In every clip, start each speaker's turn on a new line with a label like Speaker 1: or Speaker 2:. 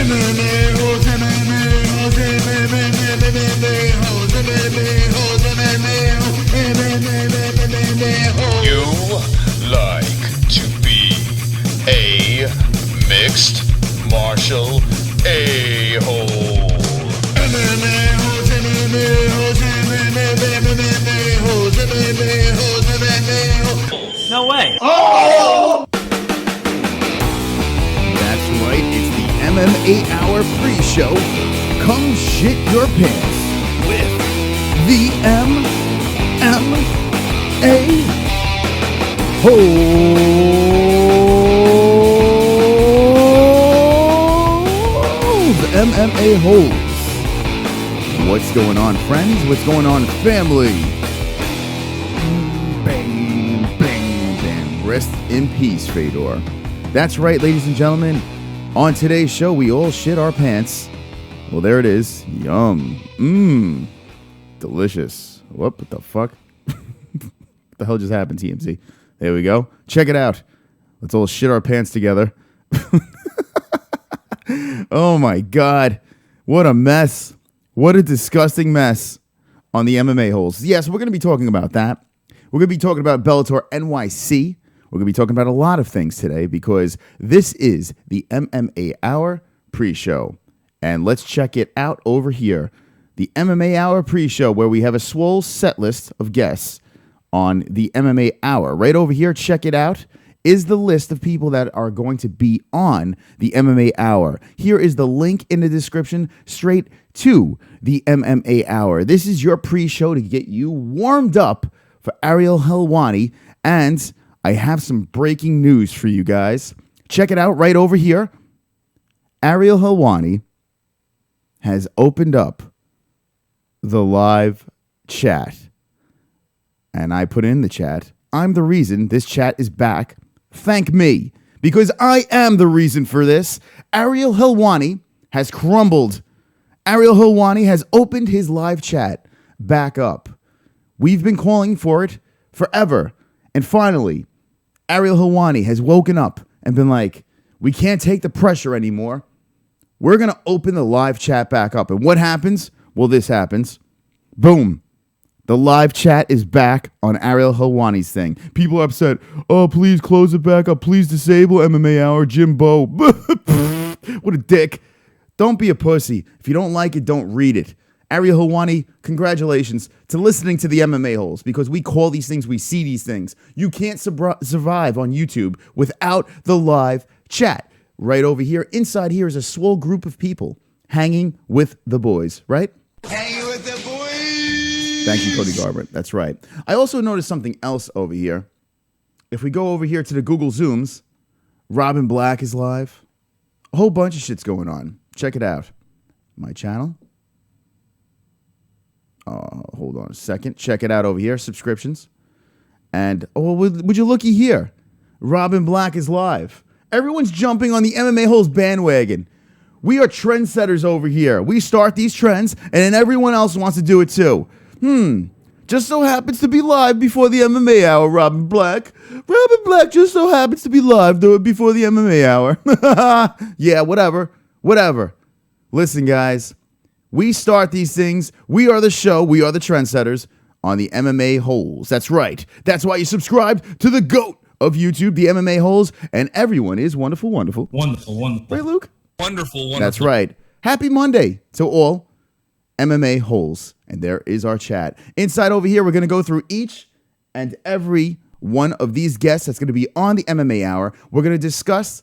Speaker 1: You like to be a mixed martial a-hole.
Speaker 2: No way.
Speaker 3: Oh! That's right, it's the MMA Hour pre-show. Come shit your pants with the MMA-Holes. MMA-Holes. What's going on, friends? What's going on, family? Bang, bang, bang. Rest in peace, Fedor. That's right, ladies and gentlemen. On today's show, we all shit our pants. Well, there it is. Yum. Mmm. Delicious. What the fuck? What the hell just happened, TMZ? There we go. Check it out. Let's all shit our pants together. Oh, my God. What a mess. What a disgusting mess on the MMA holes. Yes, we're going to be talking about that. We're going to be talking about Bellator NYC. We're going to be talking about a lot of things today because this is the MMA Hour pre-show. And let's check it out over here. The MMA Hour pre-show where we have a swole set list of guests on the MMA Hour. Right over here, check it out, is the list of people that are going to be on the MMA Hour. Here is the link in the description straight to the MMA Hour. This is your pre-show to get you warmed up for Ariel Helwani, and I have some breaking news for you guys. Check it out right over here. Ariel Helwani has opened up the live chat, and I put in the chat, I'm the reason this chat is back. Thank me, because I am the reason for this. Ariel Helwani has crumbled. Ariel Helwani has opened his live chat back up. We've been calling for it forever. And finally, Ariel Helwani has woken up and been like, we can't take the pressure anymore. We're going to open the live chat back up. And what happens? Well, this happens. Boom. The live chat is back on Ariel Helwani's thing. People are upset. Oh, please close it back up. Please disable MMA Hour, Jimbo. What a dick. Don't be a pussy. If you don't like it, don't read it. Ariel Helwani, congratulations to listening to the MMA holes because we call these things, we see these things. You can't survive on YouTube without the live chat. Right over here, inside here is a swole group of people hanging with the boys, right?
Speaker 4: Hanging with the boys.
Speaker 3: Thank you, Cody Garbrandt. That's right. I also noticed something else over here. If we go over here to the Google Zooms, Robin Black is live. A whole bunch of shit's going on. Check it out. My channel. Hold on a second. Check it out over here. Subscriptions. And, oh, would you looky here? Robin Black is live. Everyone's jumping on the MMA Holes bandwagon. We are trendsetters over here. We start these trends, and then everyone else wants to do it too. Just so happens to be live before the MMA Hour, Robin Black. Robin Black just so happens to be live before the MMA Hour. Yeah, whatever. Listen, guys. We start these things. We are the show. We are the trendsetters on the MMA Holes. That's right. That's why you subscribe to the GOAT of YouTube, the MMA Holes, and everyone is wonderful.
Speaker 2: Wonderful.
Speaker 3: Right, Luke?
Speaker 2: Wonderful.
Speaker 3: That's right. Happy Monday to all MMA Holes. And there is our chat. Inside over here, we're going to go through each and every one of these guests that's going to be on the MMA Hour. We're going to discuss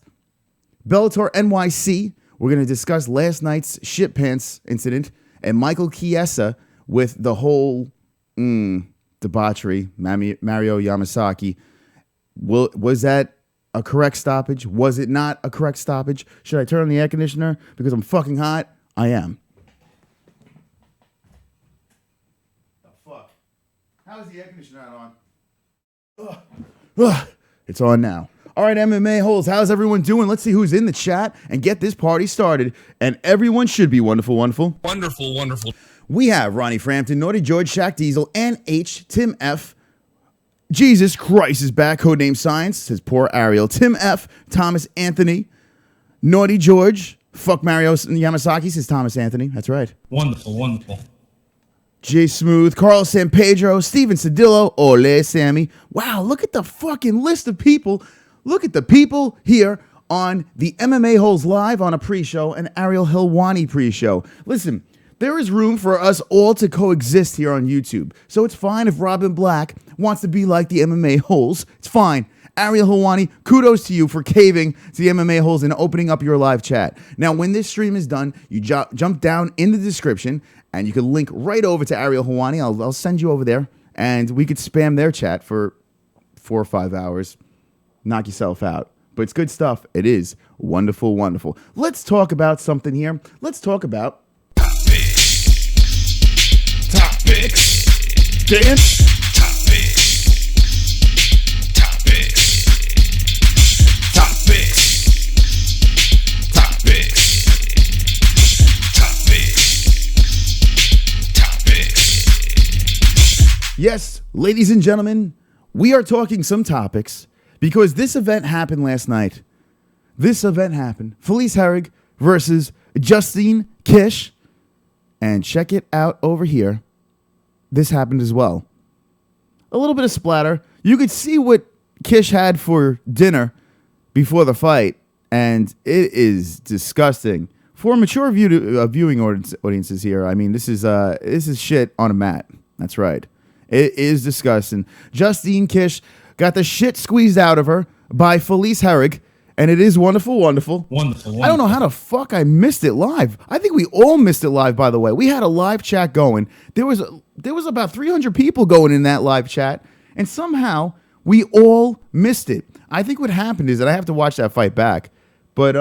Speaker 3: Bellator NYC. We're going to discuss last night's shit pants incident and Michael Chiesa with the whole debauchery, Mario Yamasaki. Was that a correct stoppage? Was it not a correct stoppage? Should I turn on the air conditioner because I'm fucking hot? I am. The fuck? How is the air conditioner not on? Ugh. It's on now. All right, MMA Holes, how's everyone doing? Let's see who's in the chat and get this party started. And everyone should be wonderful.
Speaker 2: Wonderful.
Speaker 3: We have Ronnie Frampton, Naughty George, Shaq Diesel, NH, Tim F. Jesus Christ is back, codename Science, says poor Ariel. Tim F, Thomas Anthony, Naughty George, Fuck Mario Yamasaki, says Thomas Anthony. That's right.
Speaker 2: Wonderful, wonderful.
Speaker 3: Jay Smooth, Carl San Pedro, Steven Cedillo, Ole Sammy. Wow, look at the fucking list of people. Look at the people here on the MMA-Holes Live on a pre-show and Ariel Helwani pre-show. Listen, there is room for us all to coexist here on YouTube. So it's fine if Robin Black wants to be like the MMA-Holes. It's fine. Ariel Helwani, kudos to you for caving to the MMA-Holes and opening up your live chat. Now, when this stream is done, you jump down in the description and you can link right over to Ariel Helwani. I'll send you over there and we could spam their chat for 4 or 5 hours. Knock yourself out. But it's good stuff. It is wonderful, wonderful. Let's talk about something here. Let's talk about topics. Dance. Yes, ladies and gentlemen, we are talking some topics because this event happened last night. This event happened. Felice Herrig versus Justine Kish. And check it out over here. This happened as well. A little bit of splatter. You could see what Kish had for dinner before the fight, and it is disgusting. For mature viewing audiences here, I mean, this is shit on a mat. That's right. It is disgusting. Justine Kish got the shit squeezed out of her by Felice Herrig, and it is wonderful, wonderful.
Speaker 2: Wonderful.
Speaker 3: I don't know how the fuck I missed it live. I think we all missed it live, by the way. We had a live chat going. There was about 300 people going in that live chat, and somehow we all missed it. I think what happened is that I have to watch that fight back, but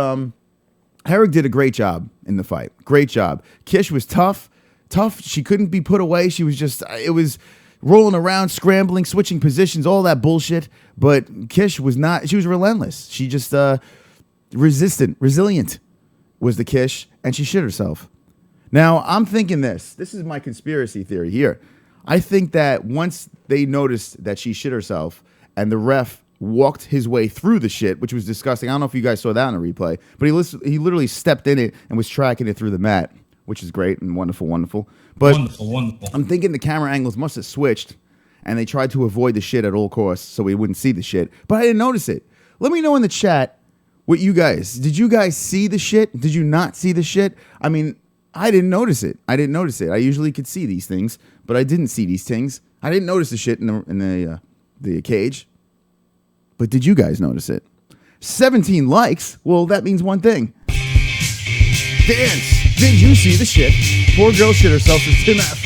Speaker 3: Herrig did a great job in the fight. Great job. Kish was tough. She couldn't be put away. She was it was rolling around, scrambling, switching positions, all that bullshit. But Kish was not, she was relentless. She just resilient was the Kish, and she shit herself. Now, I'm thinking this is my conspiracy theory here. I think that once they noticed that she shit herself and the ref walked his way through the shit, which was disgusting. I don't know if you guys saw that on the replay, but he literally stepped in it and was tracking it through the mat, which is great and wonderful, wonderful. But
Speaker 2: wonderful.
Speaker 3: I'm thinking the camera angles must have switched, and they tried to avoid the shit at all costs so we wouldn't see the shit. But I didn't notice it. Let me know in the chat what you guys, did you guys see the shit? Did you not see the shit? I mean, I didn't notice it. I usually could see these things, but I didn't see these things. I didn't notice the shit in the cage. But did you guys notice it? 17 likes. Well, that means one thing. Dance. Did you see the shit? Poor girl shit herself to Tim F.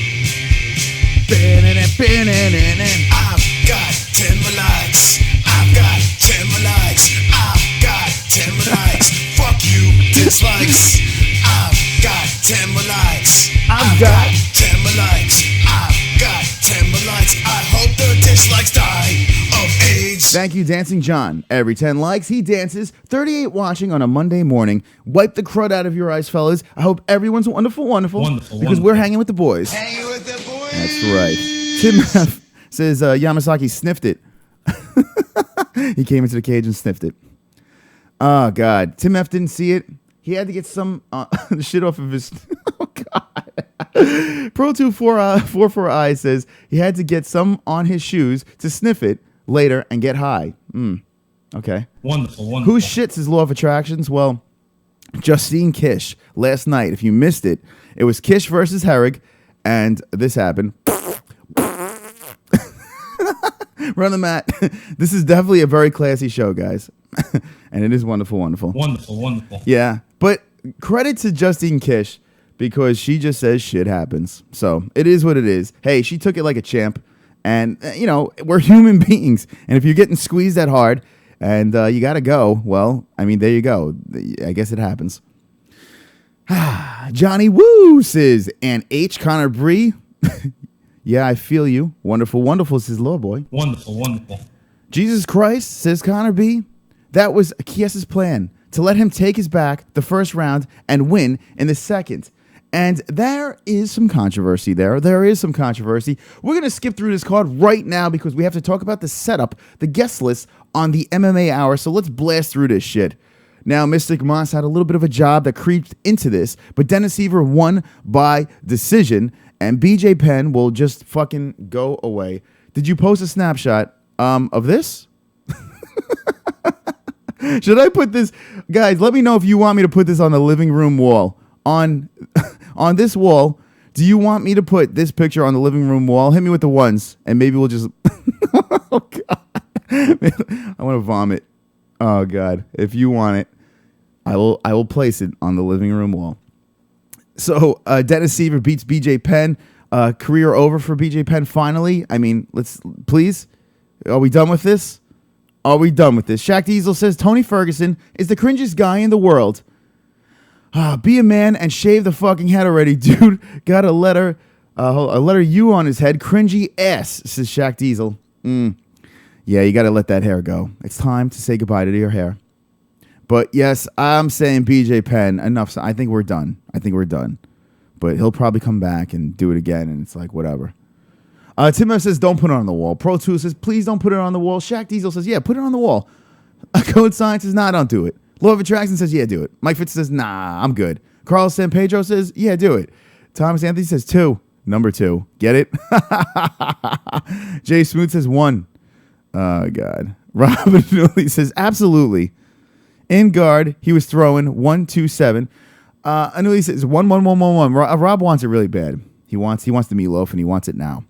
Speaker 4: I've got 10 more likes. I've got 10 more likes. I've got 10 more likes. Fuck you, dislikes. I've got 10 more likes. I've got 10 more likes. I've got 10 more likes. I hope the dislikes die of AIDS.
Speaker 3: Thank you, Dancing John. Every 10 likes, he dances. 38 watching on a Monday morning. Wipe the crud out of your eyes, fellas. I hope everyone's wonderful. Because we're hanging with the boys.
Speaker 4: Hanging with the boys.
Speaker 3: That's right. Tim F says Yamasaki sniffed it. He came into the cage and sniffed it. Oh, God. Tim F didn't see it. He had to get some shit off of his... Oh, God. Pro244I says he had to get some on his shoes to sniff it later and get high. Okay.
Speaker 2: Wonderful.
Speaker 3: Who shits his law of attractions? Well, Justine Kish last night. If you missed it, it was Kish versus Herrig, and this happened. Run the mat. This is definitely a very classy show, guys. And it is wonderful.
Speaker 2: Wonderful.
Speaker 3: Yeah. But credit to Justine Kish because she just says shit happens. So it is what it is. Hey, she took it like a champ. And, we're human beings. And if you're getting squeezed that hard and you got to go, well, I mean, there you go. I guess it happens. Johnny Woo says, and H. Connor Bree. Yeah, I feel you. Wonderful, says Law Boy.
Speaker 2: Wonderful.
Speaker 3: Jesus Christ, says Connor B. That was Kies's plan, to let him take his back the first round and win in the second. And there is some controversy there. There is some controversy. We're going to skip through this card right now because we have to talk about the setup, the guest list on the MMA Hour. So let's blast through this shit. Now, Mystic Moss had a little bit of a job that creeped into this, but Dennis Seaver won by decision, and BJ Penn will just fucking go away. Did you post a snapshot of this? Should I put this? Guys, let me know if you want me to put this on the living room wall. On this wall, do you want me to put this picture on the living room wall? Hit me with the ones, and maybe we'll just... Oh, God. I want to vomit. Oh, God. If you want it, I will place it on the living room wall. So Dennis Seaver beats BJ Penn. Career over for BJ Penn finally. I mean, let's please. Are we done with this? Are we done with this? Shaq Diesel says Tony Ferguson is the cringiest guy in the world. Be a man and shave the fucking head already, dude. Got a letter U on his head. Cringy ass, says Shaq Diesel. Yeah, you got to let that hair go. It's time to say goodbye to your hair. But yes, I'm saying BJ Penn, enough. I think we're done. But he'll probably come back and do it again, and it's like, whatever. Tim F says, don't put it on the wall. Pro 2 says, please don't put it on the wall. Shaq Diesel says, yeah, put it on the wall. Code Science says, nah, don't do it. Law of Attraction says, yeah, do it. Mike Fitz says, nah, I'm good. Carlos San Pedro says, yeah, do it. Thomas Anthony says, 2. Number 2. Get it? Jay Smooth says, 1. Oh, God. Robin Newley says, absolutely. In guard, he was throwing 1-2-7. Anuli says 1-1-1-1-1. Rob wants it really bad. He wants the meatloaf, and he wants it now.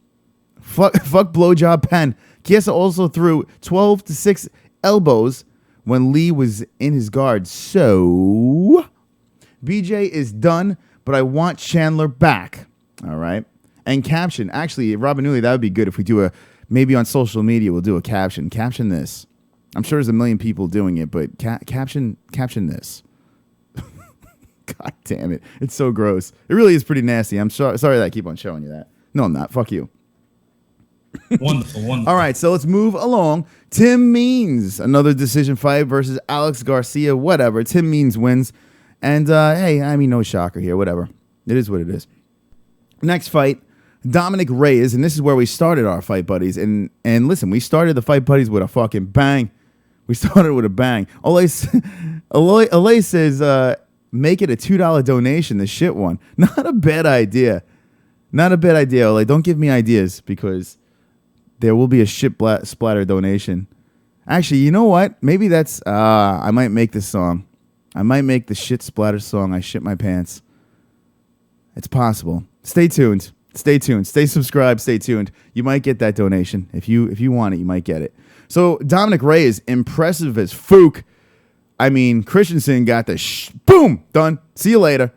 Speaker 3: Fuck blowjob Penn. Chiesa also threw 12-6 elbows when Lee was in his guard. So BJ is done, but I want Chandler back. All right. And caption. Actually, Robin Newley, that would be good if we do maybe on social media we'll do a caption. Caption this. I'm sure there's a million people doing it, but caption this. God damn it. It's so gross. It really is pretty nasty. I'm sorry that I keep on showing you that. No, I'm not. Fuck you.
Speaker 2: Wonderful.
Speaker 3: All right, so let's move along. Tim Means, another decision fight versus Alex Garcia. Whatever. Tim Means wins. And, hey, I mean, no shocker here. Whatever. It is what it is. Next fight, Dominic Reyes, and this is where we started our fight buddies. And listen, we started the fight buddies with a fucking bang. We started with a bang. Olay says, make it a $2 donation, the shit one. Not a bad idea. Not a bad idea, Olay. Don't give me ideas because there will be a shit splatter donation. Actually, you know what? Maybe that's, I might make this song. I might make the shit splatter song, I Shit My Pants. It's possible. Stay tuned. Stay tuned. Stay subscribed. Stay tuned. You might get that donation. If you want it, you might get it. So Dominic Reyes, impressive as fook. I mean, Christensen got the boom, done. See you later.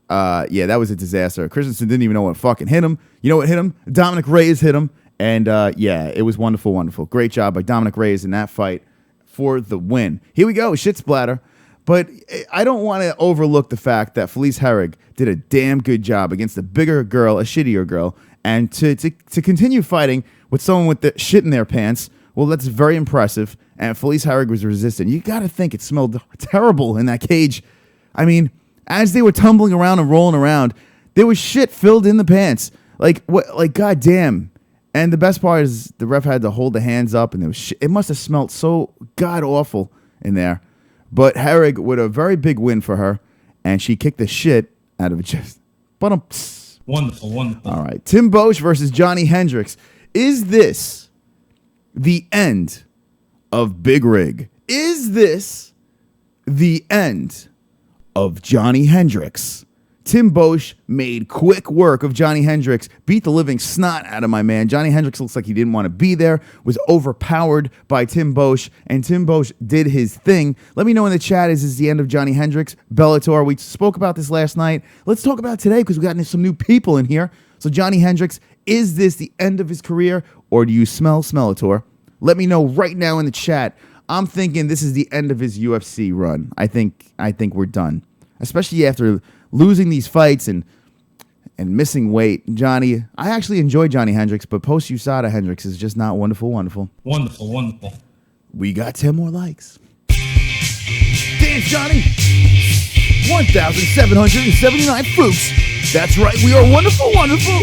Speaker 3: Yeah, that was a disaster. Christensen didn't even know what fucking hit him. You know what hit him? Dominic Reyes hit him. And yeah, it was wonderful, wonderful. Great job by Dominic Reyes in that fight for the win. Here we go, shit splatter. But I don't want to overlook the fact that Felice Herrig did a damn good job against a bigger girl, a shittier girl. And to continue fighting with someone with the shit in their pants, well, that's very impressive. And Felice Herrig was resistant. You got to think it smelled terrible in that cage. I mean, as they were tumbling around and rolling around, there was shit filled in the pants. Like, what? Like, goddamn. And the best part is the ref had to hold the hands up, and there was shit. It must have smelled so god-awful in there. But Herrig with a very big win for her, and she kicked the shit out of it. Just,
Speaker 2: wonderful, wonderful.
Speaker 3: All right. Tim Boesch versus Johnny Hendricks. Is this the end of Big Rig? Is this the end of Johnny Hendricks? Tim Boesch made quick work of Johnny Hendricks, beat the living snot out of my man. Johnny Hendricks looks like he didn't want to be there, was overpowered by Tim Boesch, and Tim Boesch did his thing. Let me know in the chat, is this the end of Johnny Hendricks? Bellator, we spoke about this last night. Let's talk about it today because we got some new people in here. So Johnny Hendricks, is this the end of his career, or do you smell Smellator? Let me know right now in the chat. I'm thinking this is the end of his UFC run. I think we're done, especially after losing these fights and missing weight. Johnny, I actually enjoy Johnny Hendricks, but post-USADA Hendricks is just not wonderful, wonderful.
Speaker 2: Wonderful, wonderful.
Speaker 3: We got 10 more likes. Dance, Johnny! 1,779 fooks. That's right, we are wonderful, wonderful.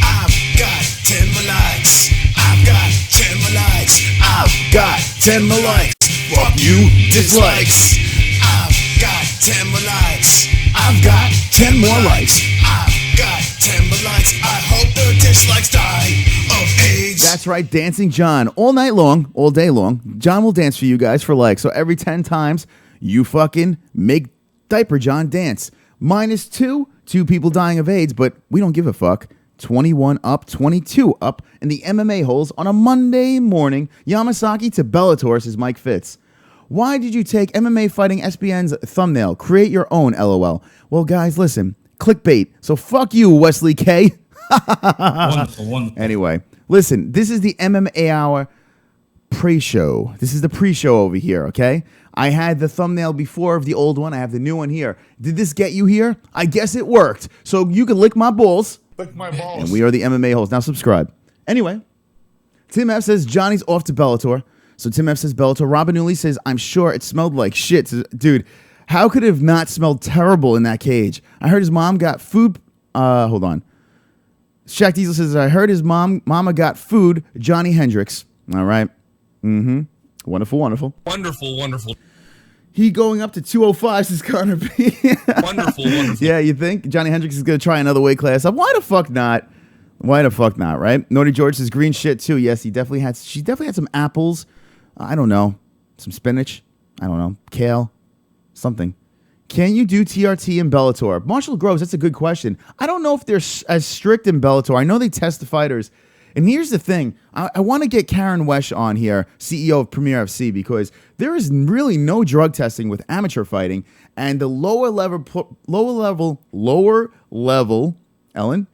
Speaker 4: I've got 10 more likes. I've got 10 more likes. I've got 10 more likes. Fuck you, dislikes. I've 10 more likes. I've got 10 more likes. I hope the dislikes die of AIDS.
Speaker 3: That's right, Dancing John. All night long, all day long, John will dance for you guys for likes. So every 10 times, you fucking make Diaper John dance. -2, 2 people dying of AIDS, but we don't give a fuck. 21 up, 22 up in the MMA holes on a Monday morning. Yamasaki to Bellator, says Mike Fitz. Why did you take MMA Fighting SBN's thumbnail? Create your own, LOL. Well, guys, listen. Clickbait. So fuck you, Wesley K.
Speaker 2: Wonderful.
Speaker 3: Anyway, listen. This is the MMA Hour pre-show. This is the pre-show over here, okay? I had the thumbnail before of the old one. I have the new one here. Did this get you here? I guess it worked. So you can lick my balls.
Speaker 1: Lick my balls.
Speaker 3: And we are the MMA holes. Now subscribe. Anyway, Tim F says Johnny's off to Bellator. So Tim F says Bellator. Robin Newley says, I'm sure it smelled like shit. Dude, how could it have not smelled terrible in that cage? I heard his mom got food. Hold on. Shaq Diesel says, I heard his mama got food. Johnny Hendricks. All right. Wonderful.
Speaker 2: Wonderful.
Speaker 3: He going up to 205, says Connor B.
Speaker 2: Wonderful.
Speaker 3: Yeah, you think Johnny Hendricks is going to try another weight class up? Why the fuck not? Right? Naughty George says green shit too. Yes, she definitely had some apples. I don't know. Some spinach. I don't know. Kale. Something. Can you do TRT in Bellator? Marshall Groves, that's a good question. I don't know if they're as strict in Bellator. I know they test the fighters. And here's the thing. I want to get Karen Wesh on here, CEO of Premier FC, because there is really no drug testing with amateur fighting. And the lower level, Ellen?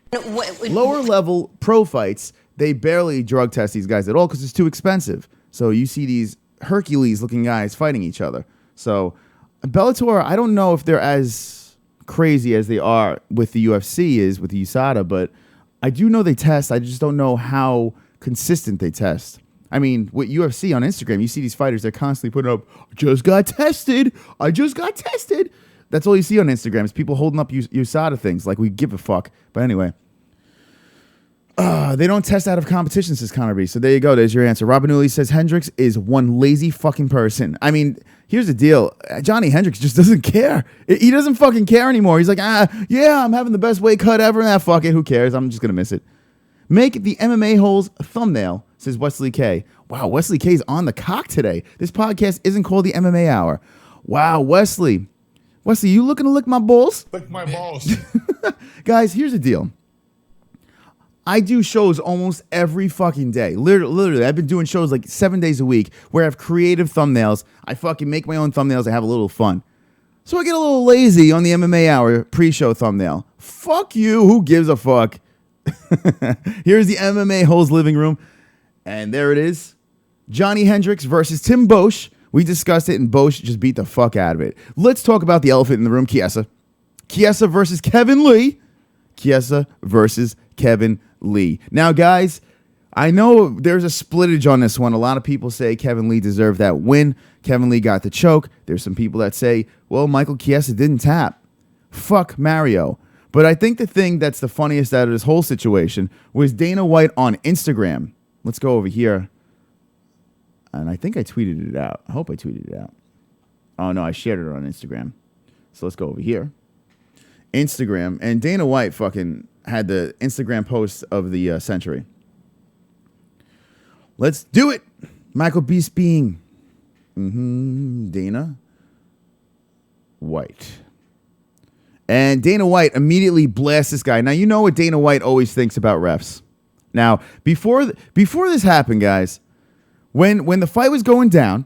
Speaker 3: Lower level pro fights, they barely drug test these guys at all because it's too expensive. So you see these Hercules looking guys fighting each other. So Bellator, I don't know if they're as crazy as they are with the UFC is with the USADA, but I do know they test. I just don't know how consistent they test. I mean, with UFC on Instagram, you see these fighters, they're constantly putting up, I just got tested. That's all you see on Instagram is people holding up USADA things like we give a fuck. But anyway, they don't test out of competition, says Connor B. So there you go. There's your answer. Robin Newley says Hendricks is one lazy fucking person. I mean, here's the deal. Johnny Hendricks just doesn't care. He doesn't fucking care anymore. He's like, yeah, I'm having the best weight cut ever. Fuck it. Who cares? I'm just going to miss it. Make the MMA holes thumbnail, says Wesley K. Wow, Wesley K's on the cock today. This podcast isn't called the MMA Hour. Wow, Wesley, you looking to lick my balls?
Speaker 1: Lick my balls.
Speaker 3: Guys, here's the deal. I do shows almost every fucking day. Literally, I've been doing shows like 7 days a week where I have creative thumbnails. I fucking make my own thumbnails. I have a little fun. So I get a little lazy on the MMA Hour pre-show thumbnail. Fuck you. Who gives a fuck? Here's the MMA Holes living room. And there it is. Johnny Hendricks versus Tim Bosch. We discussed it, and Bosch just beat the fuck out of it. Let's talk about the elephant in the room, Chiesa. Chiesa versus Kevin Lee. Now, guys, I know there's a splittage on this one. A lot of people say Kevin Lee deserved that win. Kevin Lee got the choke. There's some people that say, well, Michael Chiesa didn't tap. Fuck Mario. But I think the thing that's the funniest out of this whole situation was Dana White on Instagram. Let's go over here. And I think I tweeted it out. I hope I tweeted it out. Oh, no, I shared it on Instagram. So let's go over here. Instagram. And Dana White fucking had the Instagram post of the century. Let's do it. Michael Bisping. Dana White. And Dana White immediately blasts this guy. Now, you know what Dana White always thinks about refs. Now, before this happened, guys, when the fight was going down,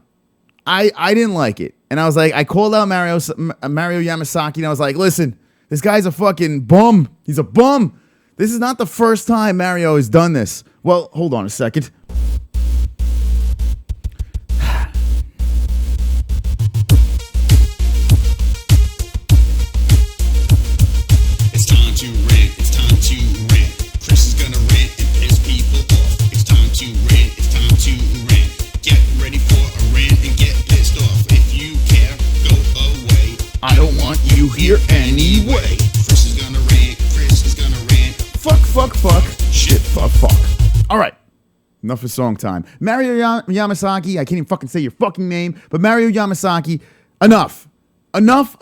Speaker 3: I didn't like it. And I was like, I called out Mario Yamasaki, and I was like, listen, this guy's a fucking bum. He's a bum. This is not the first time Mario has done this. Well, hold on a second.
Speaker 4: It's time to rant. It's time to rant. Chris is gonna rant and piss people off. It's time to rant. It's time to rant. Get ready for a rant and get pissed off. If you care, go away.
Speaker 3: I don't want you here anyway.
Speaker 4: Chris is gonna rant. Chris is gonna rant.
Speaker 3: Fuck. Shit, fuck. All right. Enough of song time. Mario Yamasaki, I can't even fucking say your fucking name, but Mario Yamasaki, enough. Enough.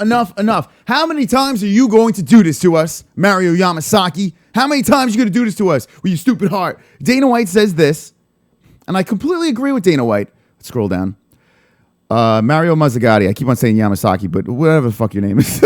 Speaker 3: How many times are you going to do this to us, Mario Yamasaki? How many times are you going to do this to us with your stupid heart? Dana White says this, and I completely agree with Dana White. Let's scroll down. Mario Mazzagatti. I keep on saying Yamasaki, but whatever the fuck your name is.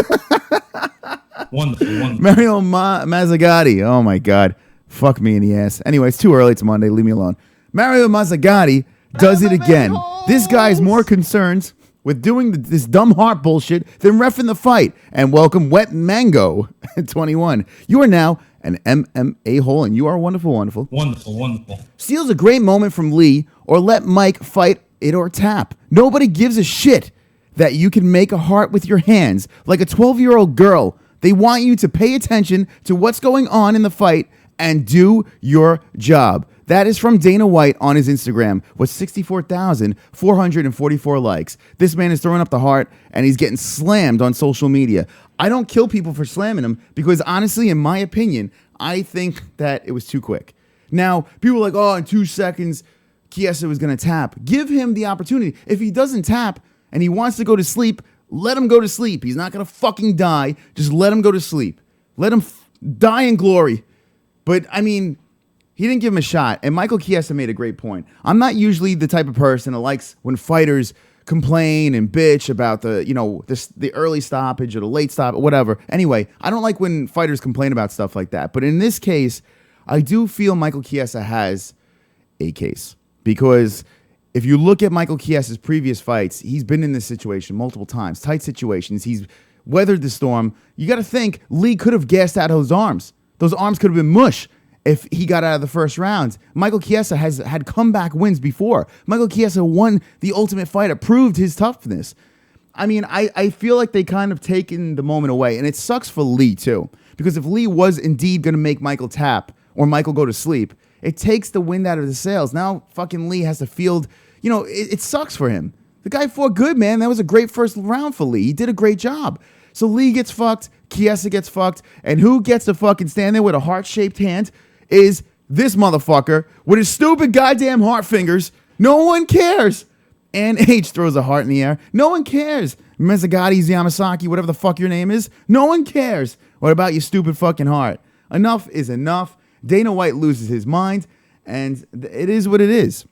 Speaker 2: Wonderful.
Speaker 3: Mario Mazzagatti. Oh, my God. Fuck me in the ass. Anyway, it's too early. It's Monday. Leave me alone. Mario Mazzagatti does it again. This guy is more concerned with doing this dumb heart bullshit than reffing the fight. And welcome, Wet Mango 21. You are now an MMA-Hole, and you are wonderful.
Speaker 2: Wonderful.
Speaker 3: Steals a great moment from Lee, or let Mike fight it or tap. Nobody gives a shit that you can make a heart with your hands like a 12-year-old girl. They want you to pay attention to what's going on in the fight and do your job. That is from Dana White on his Instagram with 64,444 likes. This man is throwing up the heart, and he's getting slammed on social media. I don't kill people for slamming him because, honestly, in my opinion, I think that it was too quick. Now, people are like, oh, in 2 seconds, Chiesa was going to tap. Give him the opportunity. If he doesn't tap and he wants to go to sleep, let him go to sleep. He's not going to fucking die. Just let him go to sleep. Let him die in glory. But, I mean, he didn't give him a shot. And Michael Chiesa made a great point. I'm not usually the type of person that likes when fighters complain and bitch about the early stoppage or the late stop or whatever. Anyway, I don't like when fighters complain about stuff like that. But in this case, I do feel Michael Chiesa has a case. Because if you look at Michael Chiesa's previous fights, he's been in this situation multiple times. Tight situations. He's weathered the storm. You got to think Lee could have gassed out those arms. Those arms could have been mush if he got out of the first round. Michael Chiesa has had comeback wins before. Michael Chiesa won the Ultimate Fighter, proved his toughness. I mean, I feel like they kind of taken the moment away. And it sucks for Lee, too. Because if Lee was indeed going to make Michael tap or Michael go to sleep, it takes the wind out of the sails. Now fucking Lee has to field. It sucks for him. The guy fought good, man. That was a great first round for Lee. He did a great job. So Lee gets fucked. Chiesa gets fucked. And who gets to fucking stand there with a heart-shaped hand is this motherfucker with his stupid goddamn heart fingers. No one cares. And H throws a heart in the air. No one cares. Mezzagatti's Yamasaki, whatever the fuck your name is. No one cares. What about your stupid fucking heart? Enough is enough. Dana White loses his mind, and it is what it is.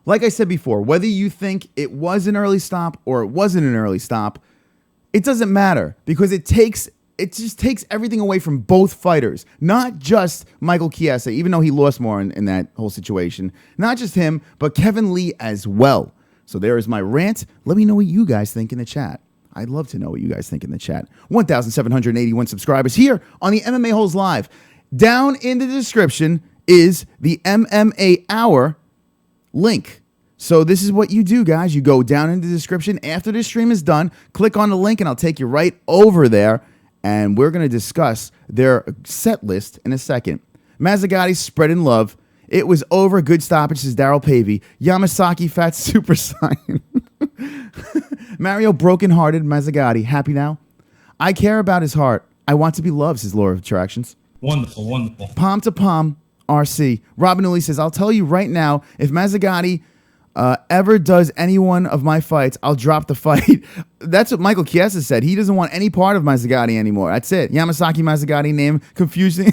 Speaker 3: Like I said before, whether you think it was an early stop or it wasn't an early stop, it doesn't matter because it just takes everything away from both fighters, not just Michael Chiesa, even though he lost more in that whole situation. Not just him, but Kevin Lee as well. So there is my rant. Let me know what you guys think in the chat. I'd love to know what you guys think in the chat. 1,781 subscribers here on the MMA-Holes Live. Down in the description is the MMA Hour link. So this is what you do, guys. You go down in the description after this stream is done, click on the link, and I'll take you right over there. And we're going to discuss their set list in a second. Mazzagatti spreading love. It was over. Good stoppage, says Daryl Pavey. Yamasaki fat super saiyan. Mario broken-hearted. Mazzagatti happy now. I care about his heart. I want to be loved, says Law of Attractions.
Speaker 2: Wonderful.
Speaker 3: Palm to palm, RC. Robin Uli says, I'll tell you right now, if Mazzagatti ever does any one of my fights, I'll drop the fight. That's what Michael Chiesa said. He doesn't want any part of Mazzagatti anymore. That's it. Yamasaki Mazzagatti name confusing.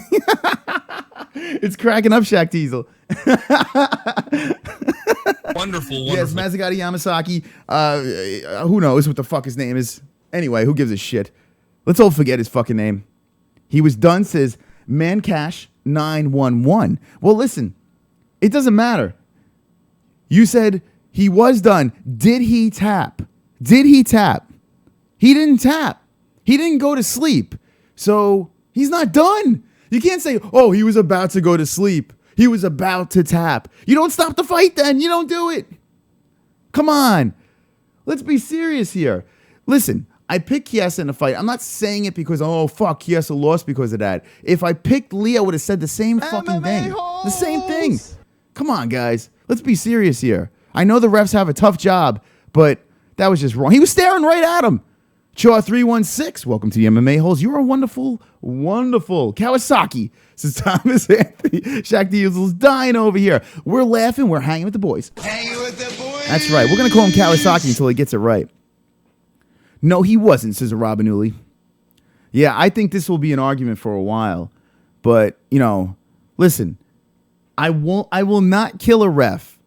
Speaker 3: It's cracking up, Shaq Diesel.
Speaker 2: Wonderful.
Speaker 3: Yes, Mazzagatti Yamasaki. Who knows what the fuck his name is? Anyway, who gives a shit? Let's all forget his fucking name. He was done, says Mancash 911. Well, listen, it doesn't matter. You said he was done. Did he tap? Did he tap? He didn't tap. He didn't go to sleep. So he's not done. You can't say, oh, he was about to go to sleep. He was about to tap. You don't stop the fight then. You don't do it. Come on. Let's be serious here. Listen, I picked Chiesa in the fight. I'm not saying it because, oh, fuck, Chiesa lost because of that. If I picked Lee, I would have said the same fucking thing. The same thing. Come on, guys. Let's be serious here. I know the refs have a tough job, but that was just wrong. He was staring right at him. Chaw316, welcome to the MMA-Holes. You are wonderful, wonderful. Kawasaki, says Thomas Anthony. Shaq Diesel's dying over here. We're laughing. We're hanging with the boys.
Speaker 4: Hanging with the boys.
Speaker 3: That's right. We're going to call him Kawasaki until he gets it right. No, he wasn't, says Robin Uli. Yeah, I think this will be an argument for a while. But, listen, I will not kill a ref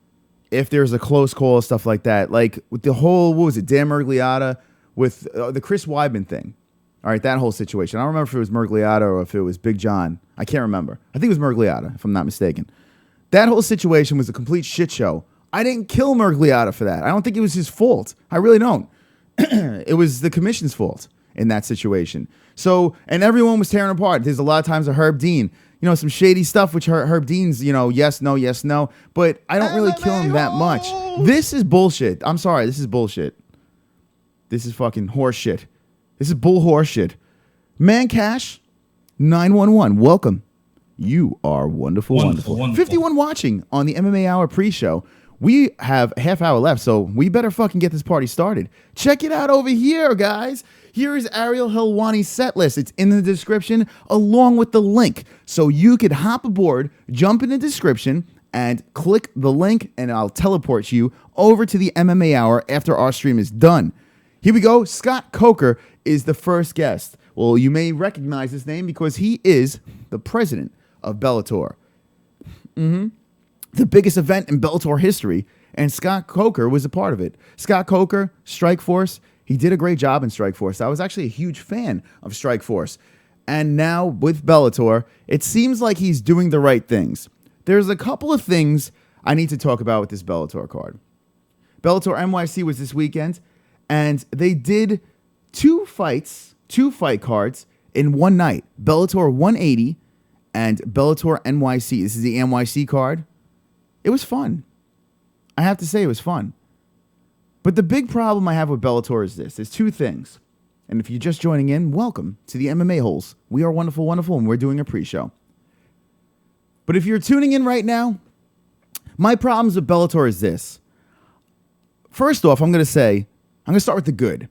Speaker 3: if there's a close call, stuff like that. Like with the whole, what was it, Dan Miragliotta with the Chris Weidman thing. All right, that whole situation. I don't remember if it was Miragliotta or if it was Big John. I can't remember. I think it was Miragliotta, if I'm not mistaken. That whole situation was a complete shit show. I didn't kill Miragliotta for that. I don't think it was his fault. I really don't. It was the commission's fault in that situation. So, and everyone was tearing apart. There's a lot of times a Herb Dean, some shady stuff, which Herb Dean's, yes, no. But I don't really kill him that much. This is bullshit. I'm sorry. This is bullshit. This is fucking horse shit. This is bull horse shit. Man Cash 911. Welcome. You are wonderful. 51 watching on the MMA Hour pre-show. We have a half hour left, so we better fucking get this party started. Check it out over here, guys. Here is Ariel Helwani's set list. It's in the description along with the link. So you could hop aboard, jump in the description, and click the link, and I'll teleport you over to the MMA Hour after our stream is done. Here we go. Scott Coker is the first guest. Well, you may recognize his name because he is the president of Bellator. The biggest event in Bellator history, and Scott Coker was a part of it. Scott Coker, Strikeforce, he did a great job in Strikeforce. I was actually a huge fan of Strikeforce. And now with Bellator, it seems like he's doing the right things. There's a couple of things I need to talk about with this Bellator card. Bellator NYC was this weekend, and they did two fight cards in one night. Bellator 180 and Bellator NYC. This is the NYC card. It was fun. I have to say it was fun. But the big problem I have with Bellator is this. There's two things. And if you're just joining in, welcome to the MMA-Holes. We are wonderful, and we're doing a pre-show. But if you're tuning in right now, my problems with Bellator is this. First off, I'm going to start with the good.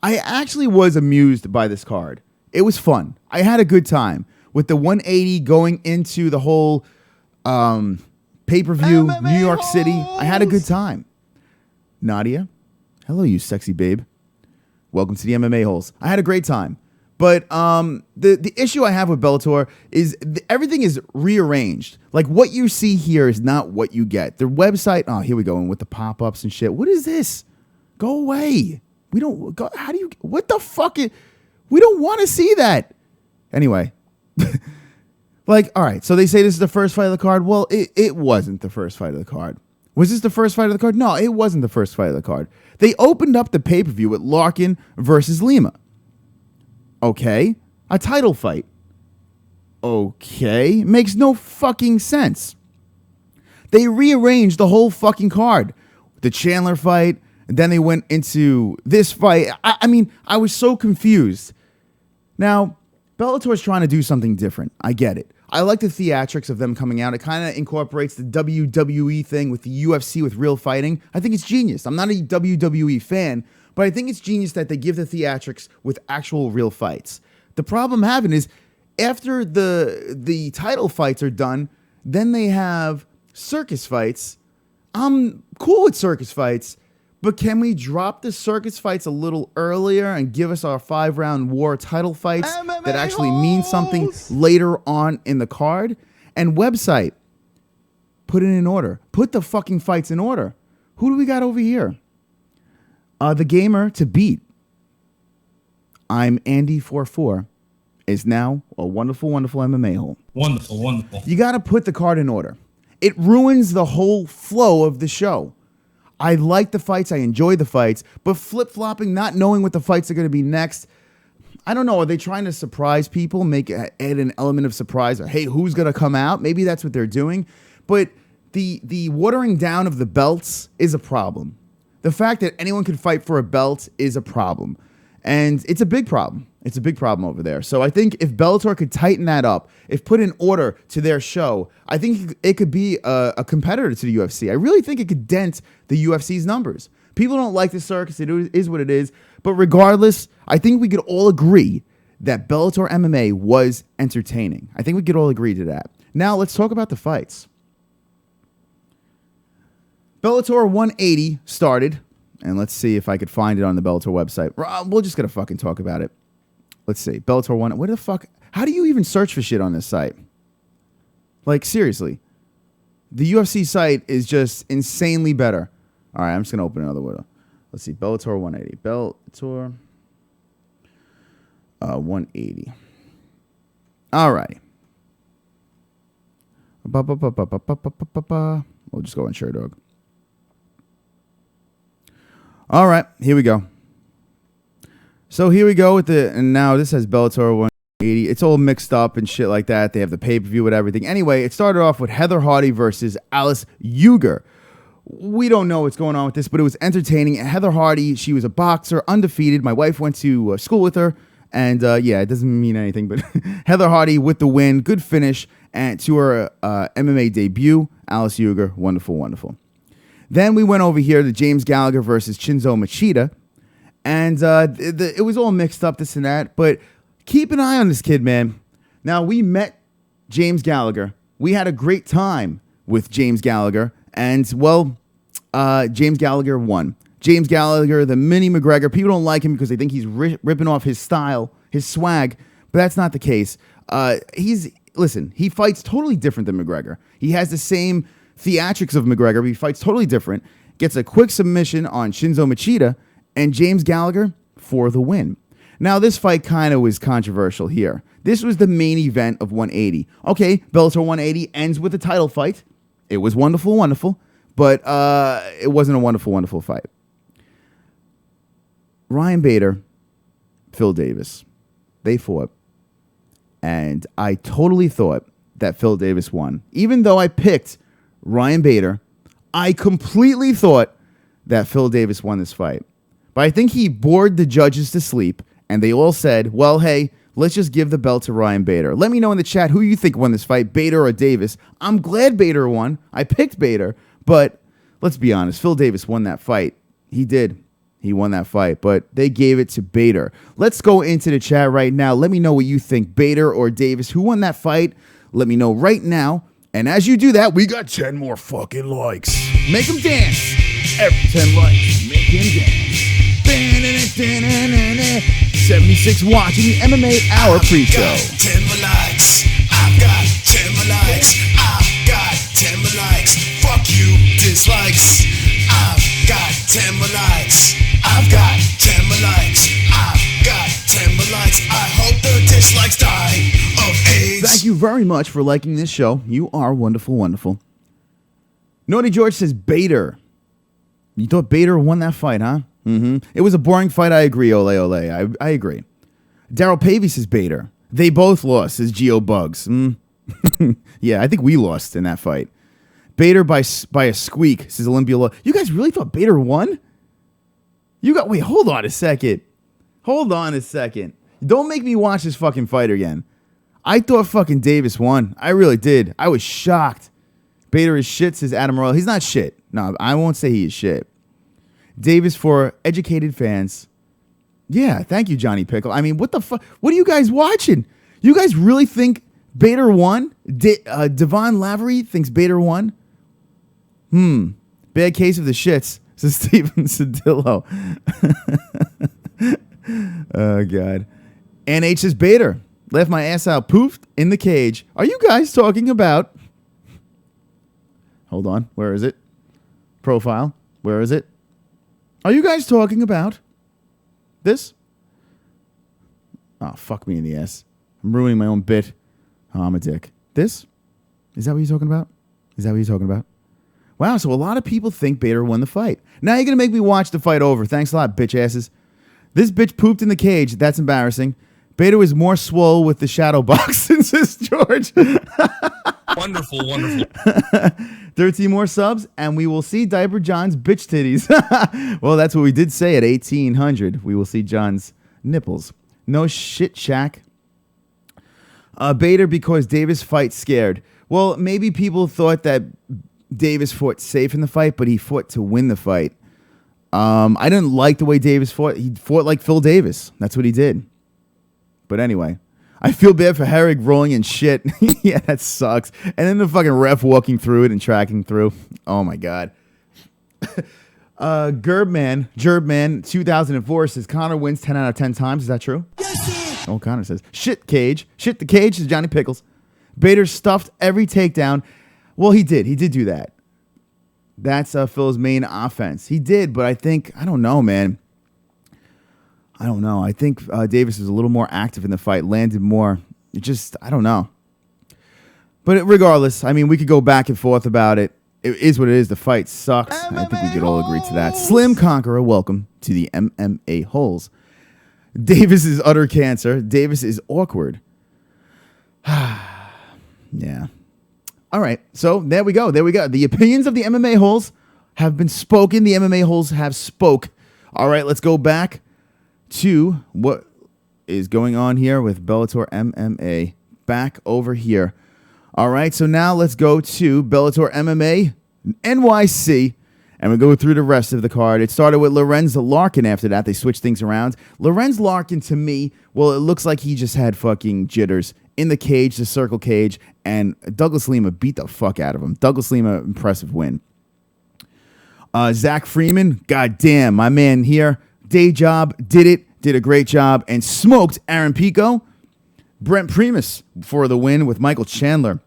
Speaker 3: I actually was amused by this card. It was fun. I had a good time with the 180 going into the whole pay-per-view, New York City. I had a good time. Nadia, hello, you sexy babe. Welcome to the MMA-Holes. I had a great time. But the issue I have with Bellator is everything is rearranged. Like what you see here is not what you get. Their website, oh, here we go, and with the pop-ups and shit. What is this? Go away. We don't go. How do you? What the fuck? We don't want to see that. Anyway, all right. So they say this is the first fight of the card. Well, it wasn't the first fight of the card. Was this the first fight of the card? No, it wasn't the first fight of the card. They opened up the pay-per-view with Larkin versus Lima. Okay, a title fight. Okay, makes no fucking sense. They rearranged the whole fucking card. The Chandler fight. And then they went into this fight. I mean, I was so confused. Now, Bellator's trying to do something different. I get it. I like the theatrics of them coming out. It kind of incorporates the WWE thing with the UFC with real fighting. I think it's genius. I'm not a WWE fan, but I think it's genius that they give the theatrics with actual real fights. The problem I'm having is after the title fights are done, then they have circus fights. I'm cool with circus fights. But can we drop the circus fights a little earlier and give us our 5-round war title fights that actually mean something later on in the card? And website, put it in order. Put the fucking fights in order. Who do we got over here? The gamer to beat. I'm Andy44 is now a wonderful MMA hole.
Speaker 2: Wonderful.
Speaker 3: You got to put the card in order. It ruins the whole flow of the show. I like the fights. I enjoy the fights. But flip-flopping, not knowing what the fights are going to be next, I don't know. Are they trying to surprise people, add an element of surprise? Or, hey, who's going to come out? Maybe that's what they're doing. But the watering down of the belts is a problem. The fact that anyone can fight for a belt is a problem. And it's a big problem. It's a big problem over there. So I think if Bellator could tighten that up, if put in order to their show, I think it could be a competitor to the UFC. I really think it could dent the UFC's numbers. People don't like the circus. It is what it is. But regardless, I think we could all agree that Bellator MMA was entertaining. I think we could all agree to that. Now let's talk about the fights. Bellator 180 started, And let's see if I could find it on the Bellator website. We're just going to fucking talk about it. Let's see. Bellator 1. Where the fuck? How do you even search for shit on this site? Like, seriously. The UFC site is just insanely better. All right, I'm just going to open another window. Let's see. Bellator 180. Bellator 180. All right. We'll just go on Sherdog. All right, here we go. So here we go with and now this has Bellator 180. It's all mixed up and shit like that. They have the pay-per-view with everything. Anyway, it started off with Heather Hardy versus Alice Uger. We don't know what's going on with this, but it was entertaining. Heather Hardy, she was a boxer, undefeated. My wife went to school with her, and yeah, it doesn't mean anything, but Heather Hardy with the win, good finish, and to her MMA debut. Alice Uger, wonderful, wonderful. Then we went over here to James Gallagher versus Chinzo Machida, and it was all mixed up, this and that, but keep an eye on this kid, man. Now, we met James Gallagher. We had a great time with James Gallagher, and, well, James Gallagher won. James Gallagher, the mini McGregor, people don't like him because they think he's ripping off his style, his swag, but that's not the case. Listen, he fights totally different than McGregor. He has the same theatrics of McGregor, but he fights totally different. Gets a quick submission on Shinzo Machida, and James Gallagher for the win. Now, this fight kind of was controversial here. This was the main event of 180. Okay, Bellator 180 ends with a title fight. It was wonderful, wonderful, but it wasn't a wonderful, wonderful fight. Ryan Bader, Phil Davis, they fought. And I totally thought that Phil Davis won. Even though I picked Ryan Bader, I completely thought that Phil Davis won this fight. But I think he bored the judges to sleep, and they all said, well, hey, let's just give the belt to Ryan Bader. Let me know in the chat who you think won this fight, Bader or Davis. I'm glad Bader won. I picked Bader, but let's be honest, Phil Davis won that fight. He did. He won that fight, but they gave it to Bader. Let's go into the chat right now. Let me know what you think, Bader or Davis. Who won that fight? Let me know right now. And as you do that, we got 10 more fucking likes. Make them dance. Every 10 likes, make him dance. 76 watching the MMA Hour pre-show.
Speaker 4: I've got 10 more likes. I've got 10 more likes. I've got 10 more likes. Fuck you, dislikes. I've got 10 more likes. I've got 10 more likes. I've got 10 more likes. I hope the dislikes die of AIDS.
Speaker 3: Thank you very much for liking this show. You are wonderful, wonderful. Naughty George says Bader. You thought Bader won that fight, huh? Mm-hmm. It was a boring fight. I agree, ole, ole. I agree. Daryl Pavey says Bader. They both lost, says Geo Bugs. Yeah, I think we lost in that fight. Bader by a squeak, says Olympia Law. You guys really thought Bader won? Wait, hold on a second. Hold on a second. Don't make me watch this fucking fight again. I thought fucking Davis won. I really did. I was shocked. Bader is shit, says Adam Royal. He's not shit. No, I won't say he is shit. Davis for educated fans. Yeah, thank you, Johnny Pickle. I mean, what the fuck? What are you guys watching? You guys really think Bader won? Devon Lavery thinks Bader won? Bad case of the shits, says Steven Sedillo. Oh, God. NH says Bader. Left my ass out poofed in the cage. Are you guys talking about... Hold on. Where is it? Profile. Where is it? Are you guys talking about this? Oh, fuck me in the ass. I'm ruining my own bit. Oh, I'm a dick. This? Is that what you're talking about? Is that what you're talking about? Wow, so a lot of people think Bader won the fight. Now you're going to make me watch the fight over. Thanks a lot, bitch asses. This bitch pooped in the cage. That's embarrassing. Bader was more swole with the shadow box, says George.
Speaker 2: Wonderful, wonderful.
Speaker 3: 13 more subs, and we will see Diaper John's bitch titties. Well, that's what we did say at 1800. We will see John's nipples. No shit, Shaq. Bader because Davis fight scared. Well, maybe people thought that Davis fought safe in the fight, but he fought to win the fight. I didn't like the way Davis fought. He fought like Phil Davis. That's what he did. But anyway, I feel bad for Herrig rolling in shit. Yeah, that sucks. And then the fucking ref walking through it and tracking through. Oh, my God. Gerbman 2004 says Conor wins 10 out of 10 times. Is that true? Yes, sir. Oh, Conor says shit the cage says Johnny Pickles. Bader stuffed every takedown. Well, he did do that. That's Phil's main offense. He did, but I don't know, man. I don't know. I think Davis was a little more active in the fight, landed more. I don't know. But regardless, I mean, we could go back and forth about it. It is what it is. The fight sucks. I think we could all agree to that. Slim Conqueror, welcome to the MMA-Holes. Davis is utter cancer. Davis is awkward. Yeah. All right. So there we go. The opinions of the MMA-Holes have been spoken. The MMA-Holes have spoke. All right. Let's go back to what is going on here with Bellator MMA. Back over here. All right, so now let's go to Bellator MMA NYC, and we go through the rest of the card. It started with Lorenz Larkin after that. They switched things around. Lorenz Larkin, to me, well, it looks like he just had fucking jitters in the cage, the circle cage, and Douglas Lima beat the fuck out of him. Douglas Lima, impressive win. Zach Freeman, goddamn, my man here, day job, did a great job, and smoked Aaron Pico. Brent Primus for the win with Michael Chandler.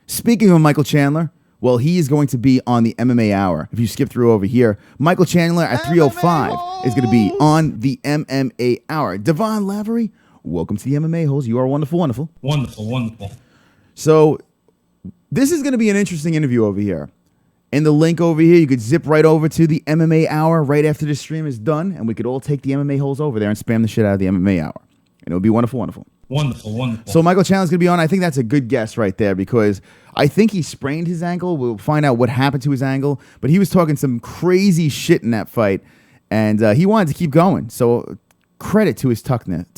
Speaker 3: Speaking of Michael Chandler, well, he is going to be on the MMA Hour. If you skip through over here, Michael Chandler at 3:05 is going to be on the MMA Hour. Devon Lavery, welcome to the MMA-Holes. You are wonderful, wonderful.
Speaker 2: Wonderful.
Speaker 3: So this is going to be an interesting interview over here. In the link over here, you could zip right over to the MMA Hour right after the stream is done, and we could all take the MMA-Holes over there and spam the shit out of the MMA Hour. And it'll be wonderful, wonderful.
Speaker 2: Wonderful.
Speaker 3: So Michael Chandler's going to be on. I think that's a good guess right there because I think he sprained his ankle. We'll find out what happened to his ankle. But he was talking some crazy shit in that fight, and he wanted to keep going. So credit to his toughness.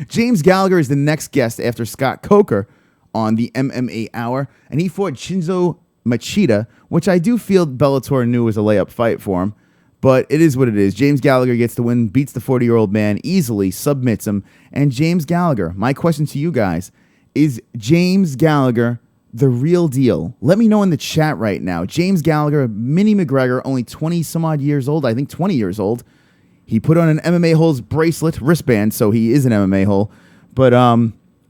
Speaker 3: James Gallagher is the next guest after Scott Coker on the MMA Hour, and he fought Chinzo Machida, which I do feel Bellator knew was a layup fight for him. But it is what it is. James Gallagher gets the win, beats the 40-year-old man easily, submits him. And James Gallagher, my question to you guys, is James Gallagher the real deal? Let me know in the chat right now. James Gallagher, Mini McGregor, only 20-some-odd years old, I think 20 years old. He put on an MMA-Holes bracelet, wristband, so he is an MMA-Hole. But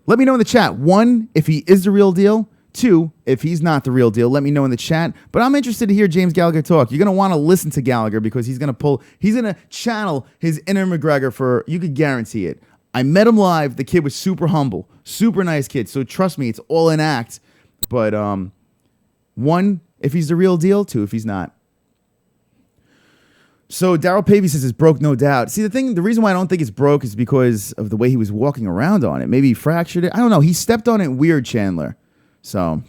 Speaker 3: let me know in the chat. 1, if he is the real deal. 2, if he's not the real deal, let me know in the chat. But I'm interested to hear James Gallagher talk. You're going to want to listen to Gallagher because he's going to channel his inner McGregor you could guarantee it. I met him live. The kid was super humble, super nice kid. So trust me, it's all an act. But 1, if he's the real deal. 2, if he's not. So Daryl Pavey says it's broke, no doubt. See, the reason why I don't think it's broke is because of the way he was walking around on it. Maybe he fractured it. I don't know. He stepped on it weird, Chandler. So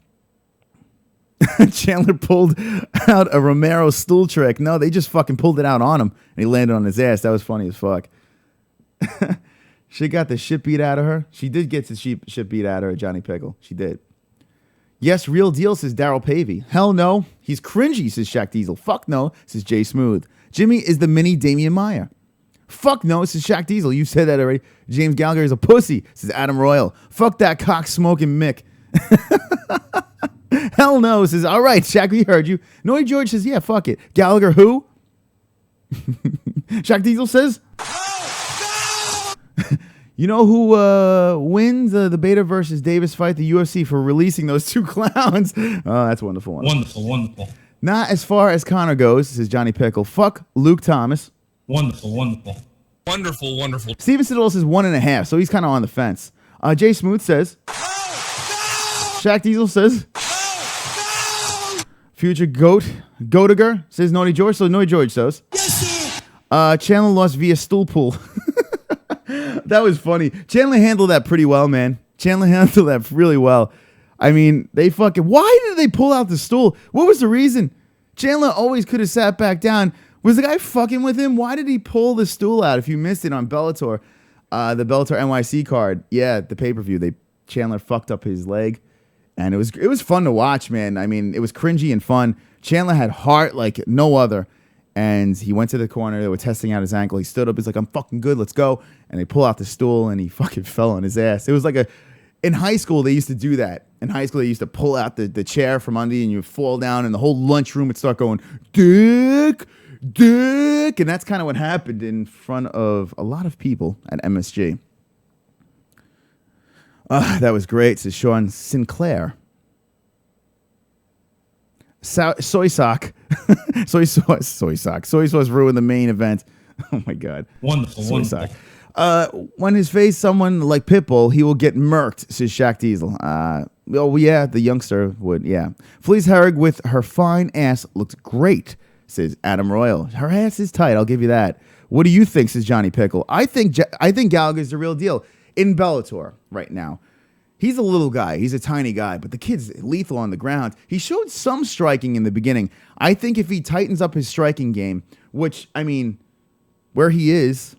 Speaker 3: Chandler pulled out a Romero stool trick. No, they just fucking pulled it out on him, and he landed on his ass. That was funny as fuck. She got the shit beat out of her. She did get the shit beat out of her, Johnny Pickle. She did. Yes, real deal, says Daryl Pavey. Hell no. He's cringy, says Shaq Diesel. Fuck no, says Jay Smooth. Jimmy is the mini Damian Maya. Fuck no, says Shaq Diesel. You said that already. James Gallagher is a pussy, says Adam Royal. Fuck that cock-smoking Mick. Hell no, says, all right, Shaq, we heard you. Noy George says, yeah, fuck it. Gallagher who? Shaq Diesel says, you know who wins the Bethe versus Davis fight? The UFC for releasing those 2 clowns. Oh, that's wonderful.
Speaker 2: Wonderful.
Speaker 3: Not as far as Conor goes, says Johnny Pickle. Fuck Luke Thomas.
Speaker 2: Wonderful.
Speaker 3: Steven Siddall says 1.5, so he's kind of on the fence. Jay Smooth says, Shaq Diesel says, future Goatiger says Naughty George. So Naughty George says, Chandler lost via stool pull. That was funny. Chandler handled that pretty well, man. Chandler handled that really well. I mean, why did they pull out the stool? What was the reason? Chandler always could have sat back down. Was the guy fucking with him? Why did he pull the stool out? If you missed it on Bellator, the Bellator NYC card, the pay-per-view, Chandler fucked up his leg. And it was fun to watch, man. I mean, it was cringy and fun. Chandler had heart like no other. And he went to the corner. They were testing out his ankle. He stood up. He's like, I'm fucking good. Let's go. And they pull out the stool, and he fucking fell on his ass. It was like in high school, they used to do that. in high school, they used to pull out the chair from under you and you fall down and the whole lunchroom would start going, dick, dick. And that's kind of what happened in front of a lot of people at MSG. That was great, says Sean Sinclair. Soy sock. Soy sauce ruined the main event. Oh my God.
Speaker 2: Wonderful,
Speaker 3: Soy
Speaker 2: wonderful.
Speaker 3: sock. When his face someone like Pitbull, he will get murked, says Shaq Diesel. Oh yeah, the youngster would, yeah. Felice Herrig with her fine ass looks great, says Adam Royal. Her ass is tight, I'll give you that. What do you think, says Johnny Pickle? I think Gallagher's the real deal in Bellator right now. He's a little guy. He's a tiny guy, but the kid's lethal on the ground. He showed some striking in the beginning. I think if he tightens up his striking game, which, I mean, where he is,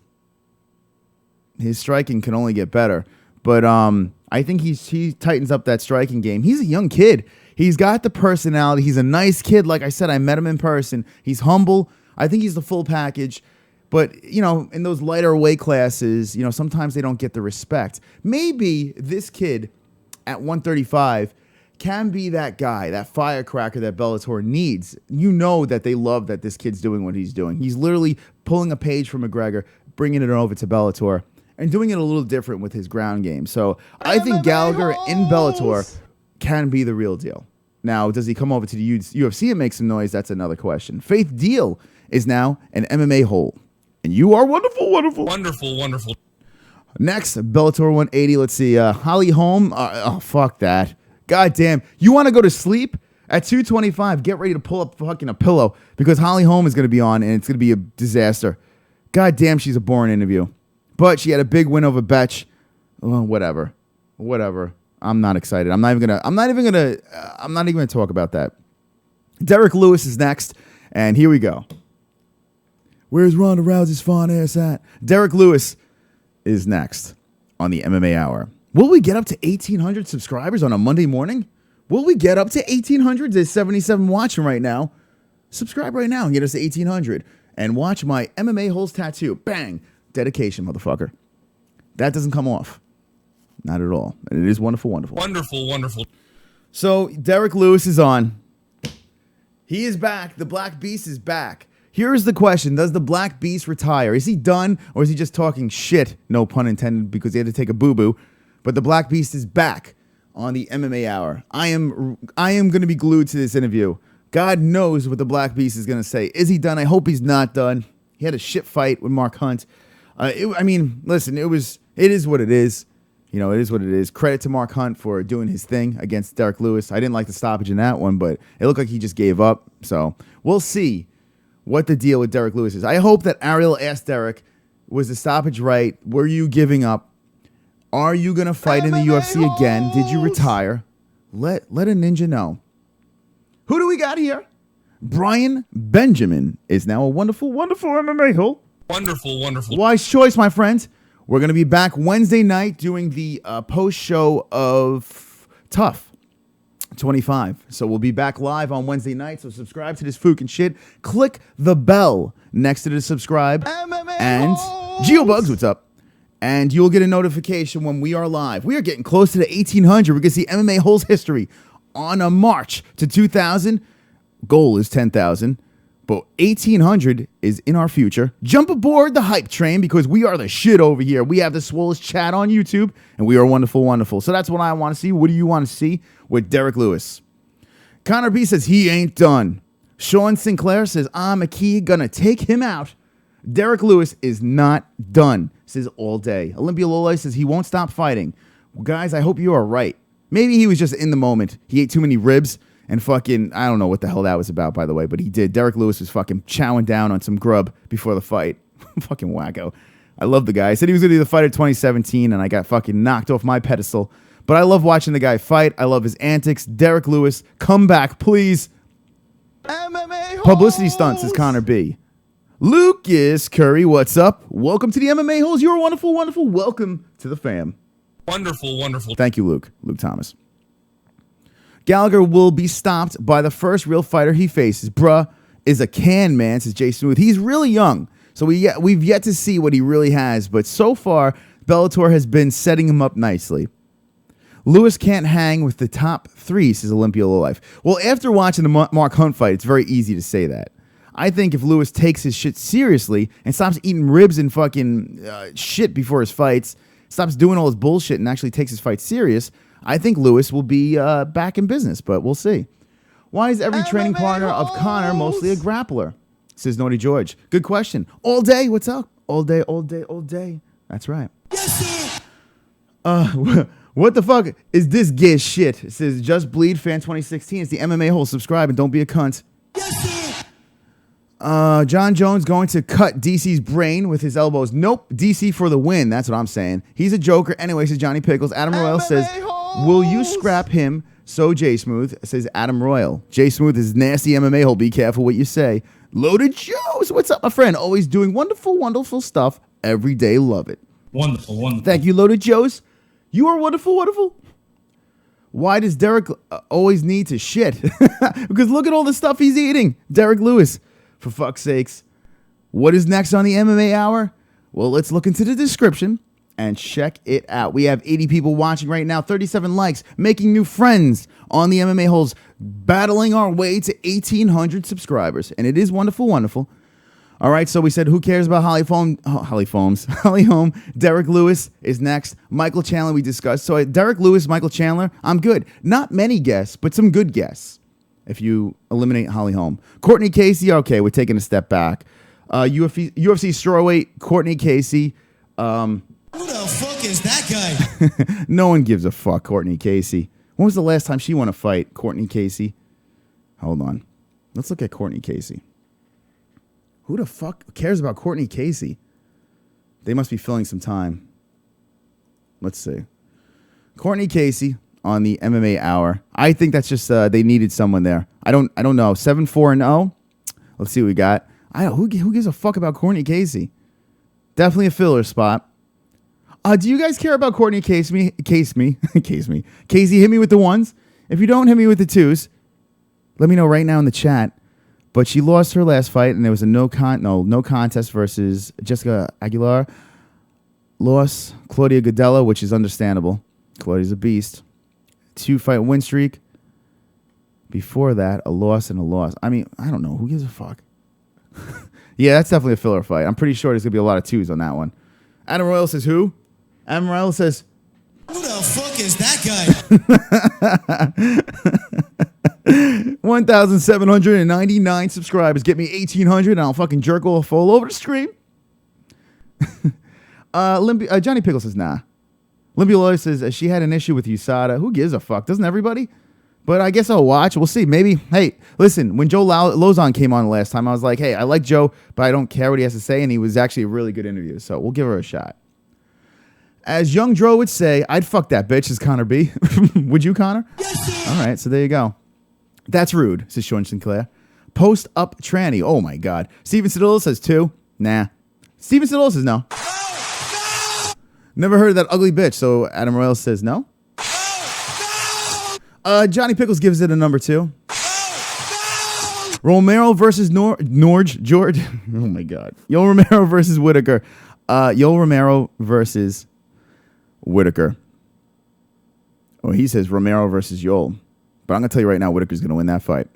Speaker 3: his striking can only get better. But I think he tightens up that striking game. He's a young kid. He's got the personality. He's a nice kid. Like I said, I met him in person. He's humble. I think he's the full package. But, you know, in those lighter weight classes, you know, sometimes they don't get the respect. Maybe this kid at 135 can be that guy, that firecracker that Bellator needs. You know that they love that this kid's doing what he's doing. He's literally pulling a page from McGregor, bringing it over to Bellator, and doing it a little different with his ground game. So I think Gallagher in Bellator can be the real deal. Now, does he come over to the UFC and make some noise? That's another question. Faith Deal is now an MMA-Hole. And you are wonderful, wonderful.
Speaker 1: Wonderful, wonderful.
Speaker 3: Next, Bellator 180. Let's see. Holly Holm. Oh, fuck that. God damn. You want to go to sleep? At 225, get ready to pull up fucking a pillow because Holly Holm is going to be on and it's going to be a disaster. God damn, she's a boring interview. But she had a big win over Bethe. Oh, whatever. I'm not excited. I'm not even gonna talk about that. Derrick Lewis is next, and here we go. Where's Ronda Rousey's fine ass at? Derrick Lewis is next on the MMA Hour. Will we get up to 1,800 subscribers on a Monday morning? Will we get up to 1,800? There's 77 watching right now. Subscribe right now and get us to 1,800. And watch my MMA-Holes tattoo. Bang. Dedication, motherfucker. That doesn't come off. Not at all. And it is wonderful, wonderful.
Speaker 1: Wonderful, wonderful.
Speaker 3: So, Derrick Lewis is on. He is back. The Black Beast is back. Here's the question. Does the Black Beast retire? Is he done or is he just talking shit? No pun intended because he had to take a boo-boo. But the Black Beast is back on the MMA Hour. I am going to be glued to this interview. God knows what the Black Beast is going to say. Is he done? I hope he's not done. He had a shit fight with Mark Hunt. Listen, it is what it is. You know, it is what it is. Credit to Mark Hunt for doing his thing against Derrick Lewis. I didn't like the stoppage in that one, but it looked like he just gave up. So we'll see what the deal with Derrick Lewis is. I hope that Ariel asked Derrick, was the stoppage right? Were you giving up? Are you going to fight in the UFC again? Did you retire? Let a ninja know. Who do we got here? Brian Benjamin is now a wonderful, wonderful MMA hole.
Speaker 1: Wonderful, wonderful.
Speaker 3: Wise choice, my friends. We're going to be back Wednesday night doing the post show of Tough 25. So we'll be back live on Wednesday night. So subscribe to this FOOKIN shit. Click the bell next to the subscribe. And GeoBugs, what's up? And you'll get a notification when we are live. We are getting close to the 1,800. We're going to see MMA-Holes history on a march to 2,000. Goal is 10,000. But 1,800 is in our future. Jump aboard the hype train because we are the shit over here. We have the swollest chat on YouTube, and we are wonderful, wonderful. So that's what I want to see. What do you want to see with Derrick Lewis? Connor B says he ain't done. Sean Sinclair says, I'm a key, gonna take him out. Derrick Lewis is not done, says all day. Olympia Lola says he won't stop fighting. Well, guys, I hope you are right. Maybe he was just in the moment. He ate too many ribs. And fucking, I don't know what the hell that was about, by the way, but he did. Derrick Lewis was fucking chowing down on some grub before the fight. Fucking wacko. I love the guy. I said he was going to be the fighter 2017, and I got fucking knocked off my pedestal. But I love watching the guy fight. I love his antics. Derrick Lewis, come back, please. Publicity stunts, says Connor B. Lucas Curry, what's up? Welcome to the MMA-Holes. You're wonderful, wonderful. Welcome to the fam.
Speaker 1: Wonderful, wonderful.
Speaker 3: Thank you, Luke Thomas. Gallagher will be stopped by the first real fighter he faces. Bruh is a can man, says Jay Smooth. He's really young, so we've yet to see what he really has. But so far, Bellator has been setting him up nicely. Lewis can't hang with the top 3, says Olympia Lowlife. Well, after watching the Mark Hunt fight, it's very easy to say that. I think if Lewis takes his shit seriously and stops eating ribs and fucking shit before his fights, stops doing all his bullshit and actually takes his fight serious, I think Lewis will be back in business, but we'll see. Why is every training partner of Conor mostly a grappler? Says Naughty George. Good question. All day, what's up? All day, all day, all day. That's right.
Speaker 4: Yes, sir.
Speaker 3: What the fuck is this gay shit? It says Just Bleed Fan 2016. It's the MMA-Hole. Subscribe and don't be a cunt.
Speaker 4: Yes, sir.
Speaker 3: John Jones going to cut DC's brain with his elbows. Nope. DC for the win. That's what I'm saying. He's a joker. Anyway, says Johnny Pickles. Adam Royal says, will you scrap him? So J Smooth says Adam Royal. J Smooth is nasty MMA hole. Be careful what you say. Loaded Joes. What's up, my friend? Always doing wonderful, wonderful stuff every day. Love it.
Speaker 2: Wonderful, wonderful.
Speaker 3: Thank you, Loaded Joes. You are wonderful, wonderful. Why does Derrick always need to shit? Because look at all the stuff he's eating. Derrick Lewis, for fuck's sakes. What is next on the MMA Hour? Well, let's look into the description and check it out. We have 80 people watching right now, 37 likes, making new friends on the MMA Holes, battling our way to 1,800 subscribers. And it is wonderful, wonderful. All right, so we said, who cares about Holly Holm. Derrick Lewis is next. Michael Chandler, we discussed. So Derrick Lewis, Michael Chandler, I'm good. Not many guests, but some good guests. If you eliminate Holly Holm. Cortney Casey, okay, we're taking a step back. UFC strawweight, Cortney Casey.
Speaker 4: Who the fuck is that guy?
Speaker 3: No one gives a fuck, Cortney Casey. When was the last time she won a fight, Cortney Casey? Hold on. Let's look at Cortney Casey. Who the fuck cares about Cortney Casey? They must be filling some time. Let's see. Cortney Casey on the MMA Hour. I think that's just they needed someone there. I don't know. 7-4-0. Let's see what we got. Who gives a fuck about Cortney Casey? Definitely a filler spot. Do you guys care about Cortney Casey? Casey, hit me with the ones. If you don't, hit me with the twos. Let me know right now in the chat. But she lost her last fight, and there was a no contest versus Jessica Aguilar. Lost Claudia Gadella, which is understandable. Claudia's a beast. 2-fight win streak. Before that, a loss and a loss. I mean, I don't know. Who gives a fuck? Yeah, that's definitely a filler fight. I'm pretty sure there's going to be a lot of twos on that one. Adam Royal says who? Adam Royal says...
Speaker 4: Who the fuck is that guy?
Speaker 3: 1,799 subscribers. Get me 1,800 and I'll fucking jerk off all over the stream. Johnny Pickle says, nah. Olympia Lloyd says she had an issue with USADA. Who gives a fuck? Doesn't everybody? But I guess I'll watch. We'll see. Maybe. Hey, listen, when Joe Lozon came on last time, I was like, hey, I like Joe, but I don't care what he has to say. And he was actually a really good interview. So we'll give her a shot. As Young Dro would say, I'd fuck that bitch, says Connor B. Would you, Connor?
Speaker 4: Yes,
Speaker 3: all right, so there you go. That's rude, says Sean Sinclair. Post up tranny. Oh, my God. Steven Sedillo says 2. Nah. Steven Sedillo says no. Never heard of that ugly bitch, so Adam Royal says no. Johnny Pickles gives it a number 2. Romero versus George. Oh, my God. Yo Romero versus Whitaker. Yo Romero versus Whitaker. Oh, he says Romero versus Yoel. But I'm going to tell you right now, Whitaker's going to win that fight.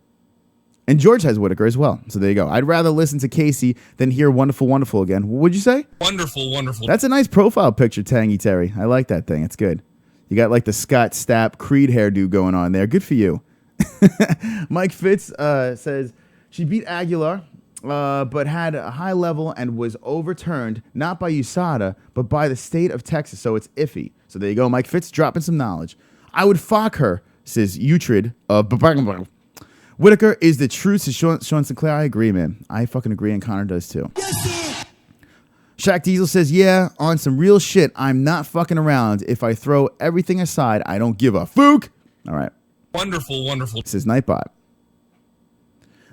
Speaker 3: And George has Whitaker as well. So there you go. I'd rather listen to Casey than hear Wonderful, Wonderful again. What would you say?
Speaker 1: Wonderful, wonderful.
Speaker 3: That's a nice profile picture, Tangy Terry. I like that thing. It's good. You got like the Scott Stapp Creed hairdo going on there. Good for you. Mike Fitz says she beat Aguilar, but had a high level and was overturned, not by USADA, but by the state of Texas. So it's iffy. So there you go. Mike Fitz dropping some knowledge. I would fuck her, says Utrid. Whitaker is the truth, says Sean Sinclair. I agree, man. I fucking agree, and Connor does too.
Speaker 4: yes,
Speaker 3: Shaq Diesel says, yeah, on some real shit, I'm not fucking around. If I throw everything aside, I don't give a fook. All right.
Speaker 1: Wonderful, wonderful.
Speaker 3: Says Nightbot.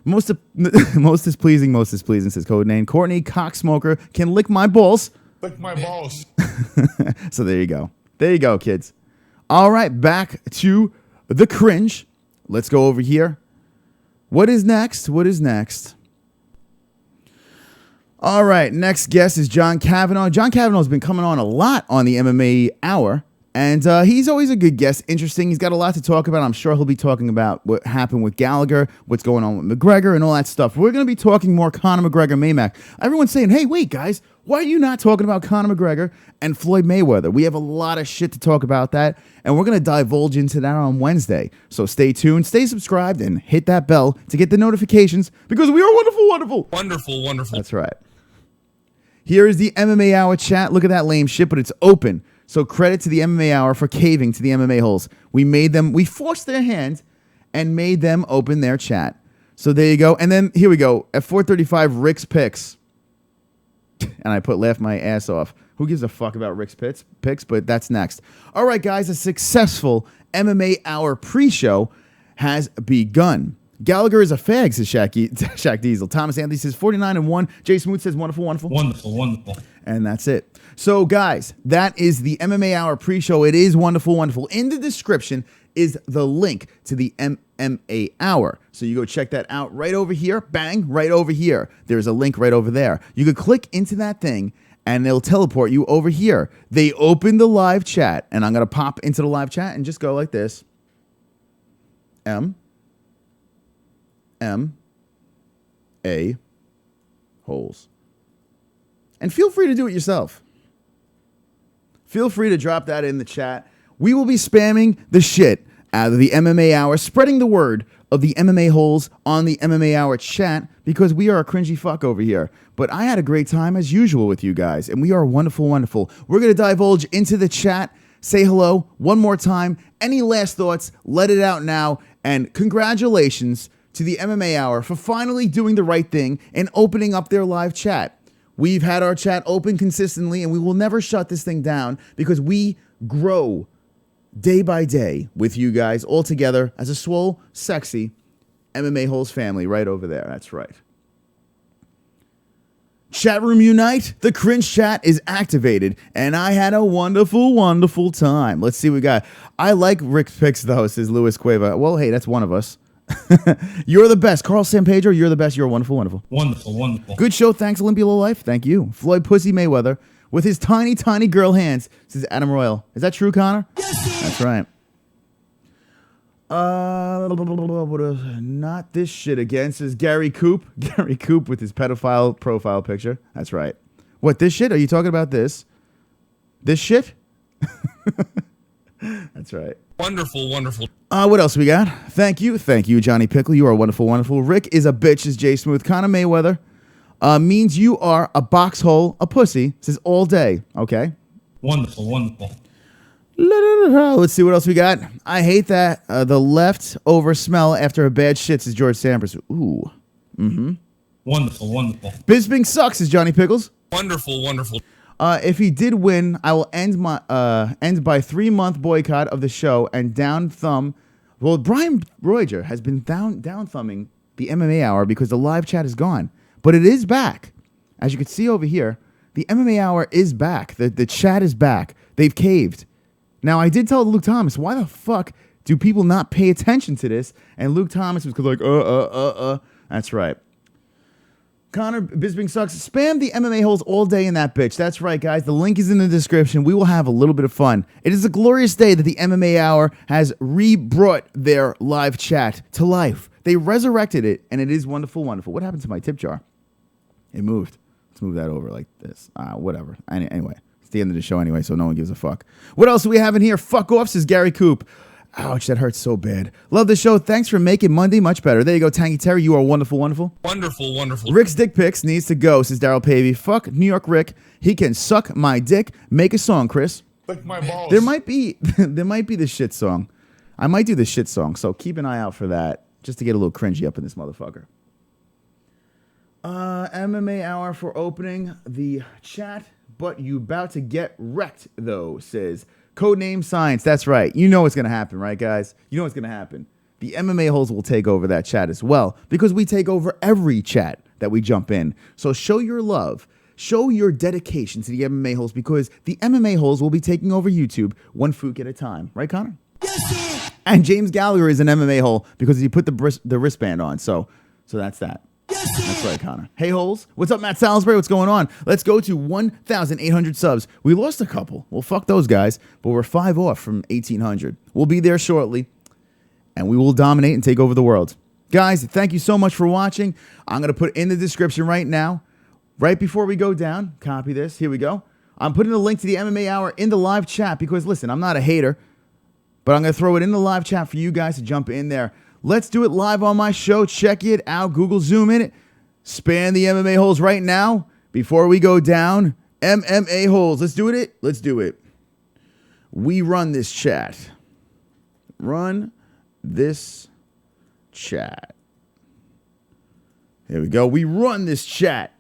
Speaker 3: Most is pleasing, says Codename. Courtney Cocksmoker can lick my balls.
Speaker 1: Lick my balls.
Speaker 3: So there you go. There you go, kids. All right, back to the cringe. Let's go over here. What is next? What is next? All right, next guest is John Kavanagh. John Kavanagh has been coming on a lot on the MMA Hour. And he's always a good guest, interesting. He's got a lot to talk about. I'm sure he'll be talking about what happened with Gallagher, what's going on with McGregor, and all that stuff. We're going to be talking more Conor McGregor Maymack. Everyone's saying, hey, wait, guys, why are you not talking about Conor McGregor and Floyd Mayweather? We have a lot of shit to talk about that, and we're going to divulge into that on Wednesday. So stay tuned, stay subscribed, and hit that bell to get the notifications, because we are wonderful, wonderful.
Speaker 1: Wonderful, wonderful.
Speaker 3: That's right. Here is the MMA Hour chat. Look at that lame shit, but it's open. So credit to the MMA Hour for caving to the MMA Holes. We forced their hand and made them open their chat. So there you go. And then here we go. At 4:35, Rick's picks. And I laughed my ass off. Who gives a fuck about Rick's picks? But that's next. All right, guys. A successful MMA Hour pre-show has begun. Gallagher is a fag, says Shaq Diesel. Thomas Anthony says 49-1. Jay Smooth says wonderful, wonderful.
Speaker 2: Wonderful, wonderful.
Speaker 3: And that's it. So, guys, that is the MMA Hour pre-show. It is wonderful, wonderful. In the description is the link to the MMA Hour. So you go check that out right over here. Bang, right over here. There's a link right over there. You could click into that thing, and it'll teleport you over here. They open the live chat, and I'm going to pop into the live chat and just go like this. MMA-Holes. And feel free to do it yourself. Feel free to drop that in the chat. We will be spamming the shit out of the MMA Hour, spreading the word of the MMA-Holes on the MMA Hour chat, because we are a cringy fuck over here. But I had a great time as usual with you guys, and we are wonderful, wonderful. We're going to divulge into the chat. Say hello one more time. Any last thoughts? Let it out now. And congratulations to the MMA Hour for finally doing the right thing and opening up their live chat. We've had our chat open consistently, and we will never shut this thing down, because we grow day by day with you guys all together as a swole, sexy MMA-Holes family right over there. That's right. Chat room unite. The cringe chat is activated, and I had a wonderful, wonderful time. Let's see what we got. I like Rick's picks, though, says Luis Cueva. Well, hey, that's one of us. You're the best. Carl San Pedro, you're the best. You're wonderful, wonderful.
Speaker 2: Wonderful, wonderful.
Speaker 3: Good show. Thanks, Olympia Low Life. Thank you. Floyd Pussy Mayweather with his tiny, tiny girl hands, says Adam Royal. Is that true, Connor? Yes, that's right. Not this shit again, says Gary Coop. Gary Coop with his pedophile profile picture. That's right. What, this shit? Are you talking about this? This shit? That's right.
Speaker 1: Wonderful, wonderful.
Speaker 3: What else we got? Thank you, Johnny Pickle. You are wonderful, wonderful. Rick is a bitch, says Jay Smooth. Conor Mayweather means you are a boxhole, a pussy, says all day. Okay.
Speaker 2: Wonderful, wonderful.
Speaker 3: Let's see what else we got. I hate that the leftover smell after a bad shit, says George Sampras. Ooh. Mm-hmm.
Speaker 2: Wonderful, wonderful.
Speaker 3: Bisping sucks, says Johnny Pickles.
Speaker 1: Wonderful, wonderful.
Speaker 3: If he did win, I will end by 3-month boycott of the show and down thumb. Well, Brian Roiger has been down thumbing the MMA Hour because the live chat is gone, but it is back. As you can see over here, the MMA Hour is back. The chat is back. They've caved. Now, I did tell Luke Thomas, why the fuck do people not pay attention to this? And Luke Thomas was like, That's right. Connor Bisping sucks. Spam the MMA-Holes all day in that bitch. That's right, guys. The link is in the description. We will have a little bit of fun. It is a glorious day that the MMA Hour has re-brought their live chat to life. They resurrected it, and it is wonderful, wonderful. What happened to my tip jar? It moved. Let's move that over like this. Whatever. Anyway, it's the end of the show anyway, so no one gives a fuck. What else do we have in here? Fuck off, says Gary Coop. Ouch, that hurts so bad. Love the show. Thanks for making Monday much better. There you go, Tangy Terry. You are wonderful, wonderful.
Speaker 1: Wonderful, wonderful.
Speaker 3: Rick's dick pics needs to go, says Daryl Pavey. Fuck New York Rick. He can suck my dick. Make a song, Chris.
Speaker 1: Lick my balls.
Speaker 3: There might be the shit song. I might do the shit song, so keep an eye out for that, just to get a little cringy up in this motherfucker. MMA Hour for opening the chat, but you about to get wrecked, though, says Codename Science. That's right. You know what's going to happen, right, guys? You know what's going to happen. The MMA-Holes will take over that chat as well, because we take over every chat that we jump in. So show your love. Show your dedication to the MMA-Holes, because the MMA-Holes will be taking over YouTube one fook at a time. Right, Connor? Yes, sir! And James Gallagher is an MMA-Hole because he put the wristband on. So that's that. Yes, That's right, Connor. Hey, Holes. What's up, Matt Salisbury? What's going on? Let's go to 1,800 subs. We lost a couple. Well, fuck those guys. But we're 5 off from 1,800. We'll be there shortly. And we will dominate and take over the world. Guys, thank you so much for watching. I'm going to put in the description right now. Right before we go down. Copy this. Here we go. I'm putting a link to the MMA Hour in the live chat. Because, listen, I'm not a hater. But I'm going to throw it in the live chat for you guys to jump in there. Let's do it live on my show. Check it out. Google Zoom in it. Span the MMA holes right now before we go down. MMA holes. Let's do it. Let's do it. We run this chat. Run this chat. Here we go. We run this chat.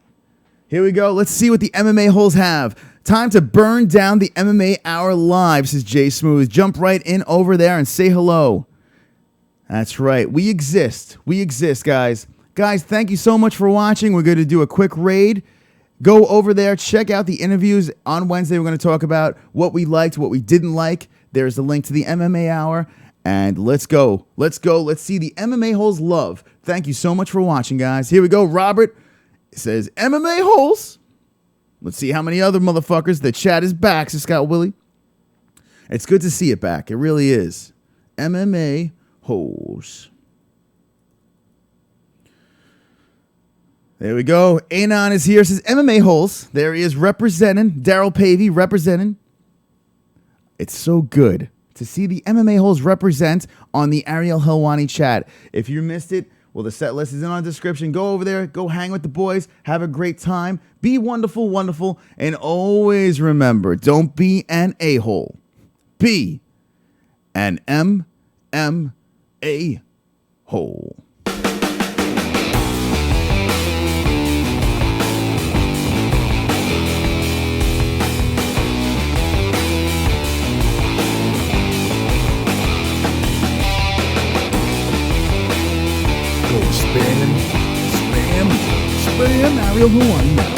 Speaker 3: Here we go. Let's see what the MMA holes have. Time to burn down the MMA Hour live, says Jay Smooth. Jump right in over there and say hello. That's right. We exist. We exist, guys. Guys, thank you so much for watching. We're going to do a quick raid. Go over there. Check out the interviews. On Wednesday, we're going to talk about what we liked, what we didn't like. There's a link to the MMA Hour. And let's go. Let's go. Let's see the MMA holes love. Thank you so much for watching, guys. Here we go. Robert says MMA holes. Let's see how many other motherfuckers. The chat is back, says Scott Willie. It's good to see it back. It really is. MMA holes. There we go. Anon is here. Says MMA holes. There he is representing. Daryl Pavey representing. It's so good to see the MMA holes represent on the Ariel Helwani chat. If you missed it, well, the set list is in our description. Go over there. Go hang with the boys. Have a great time. Be wonderful, wonderful. And always remember, don't be an a-hole. Be an MMA-Hole. Spam Ariel Helwani.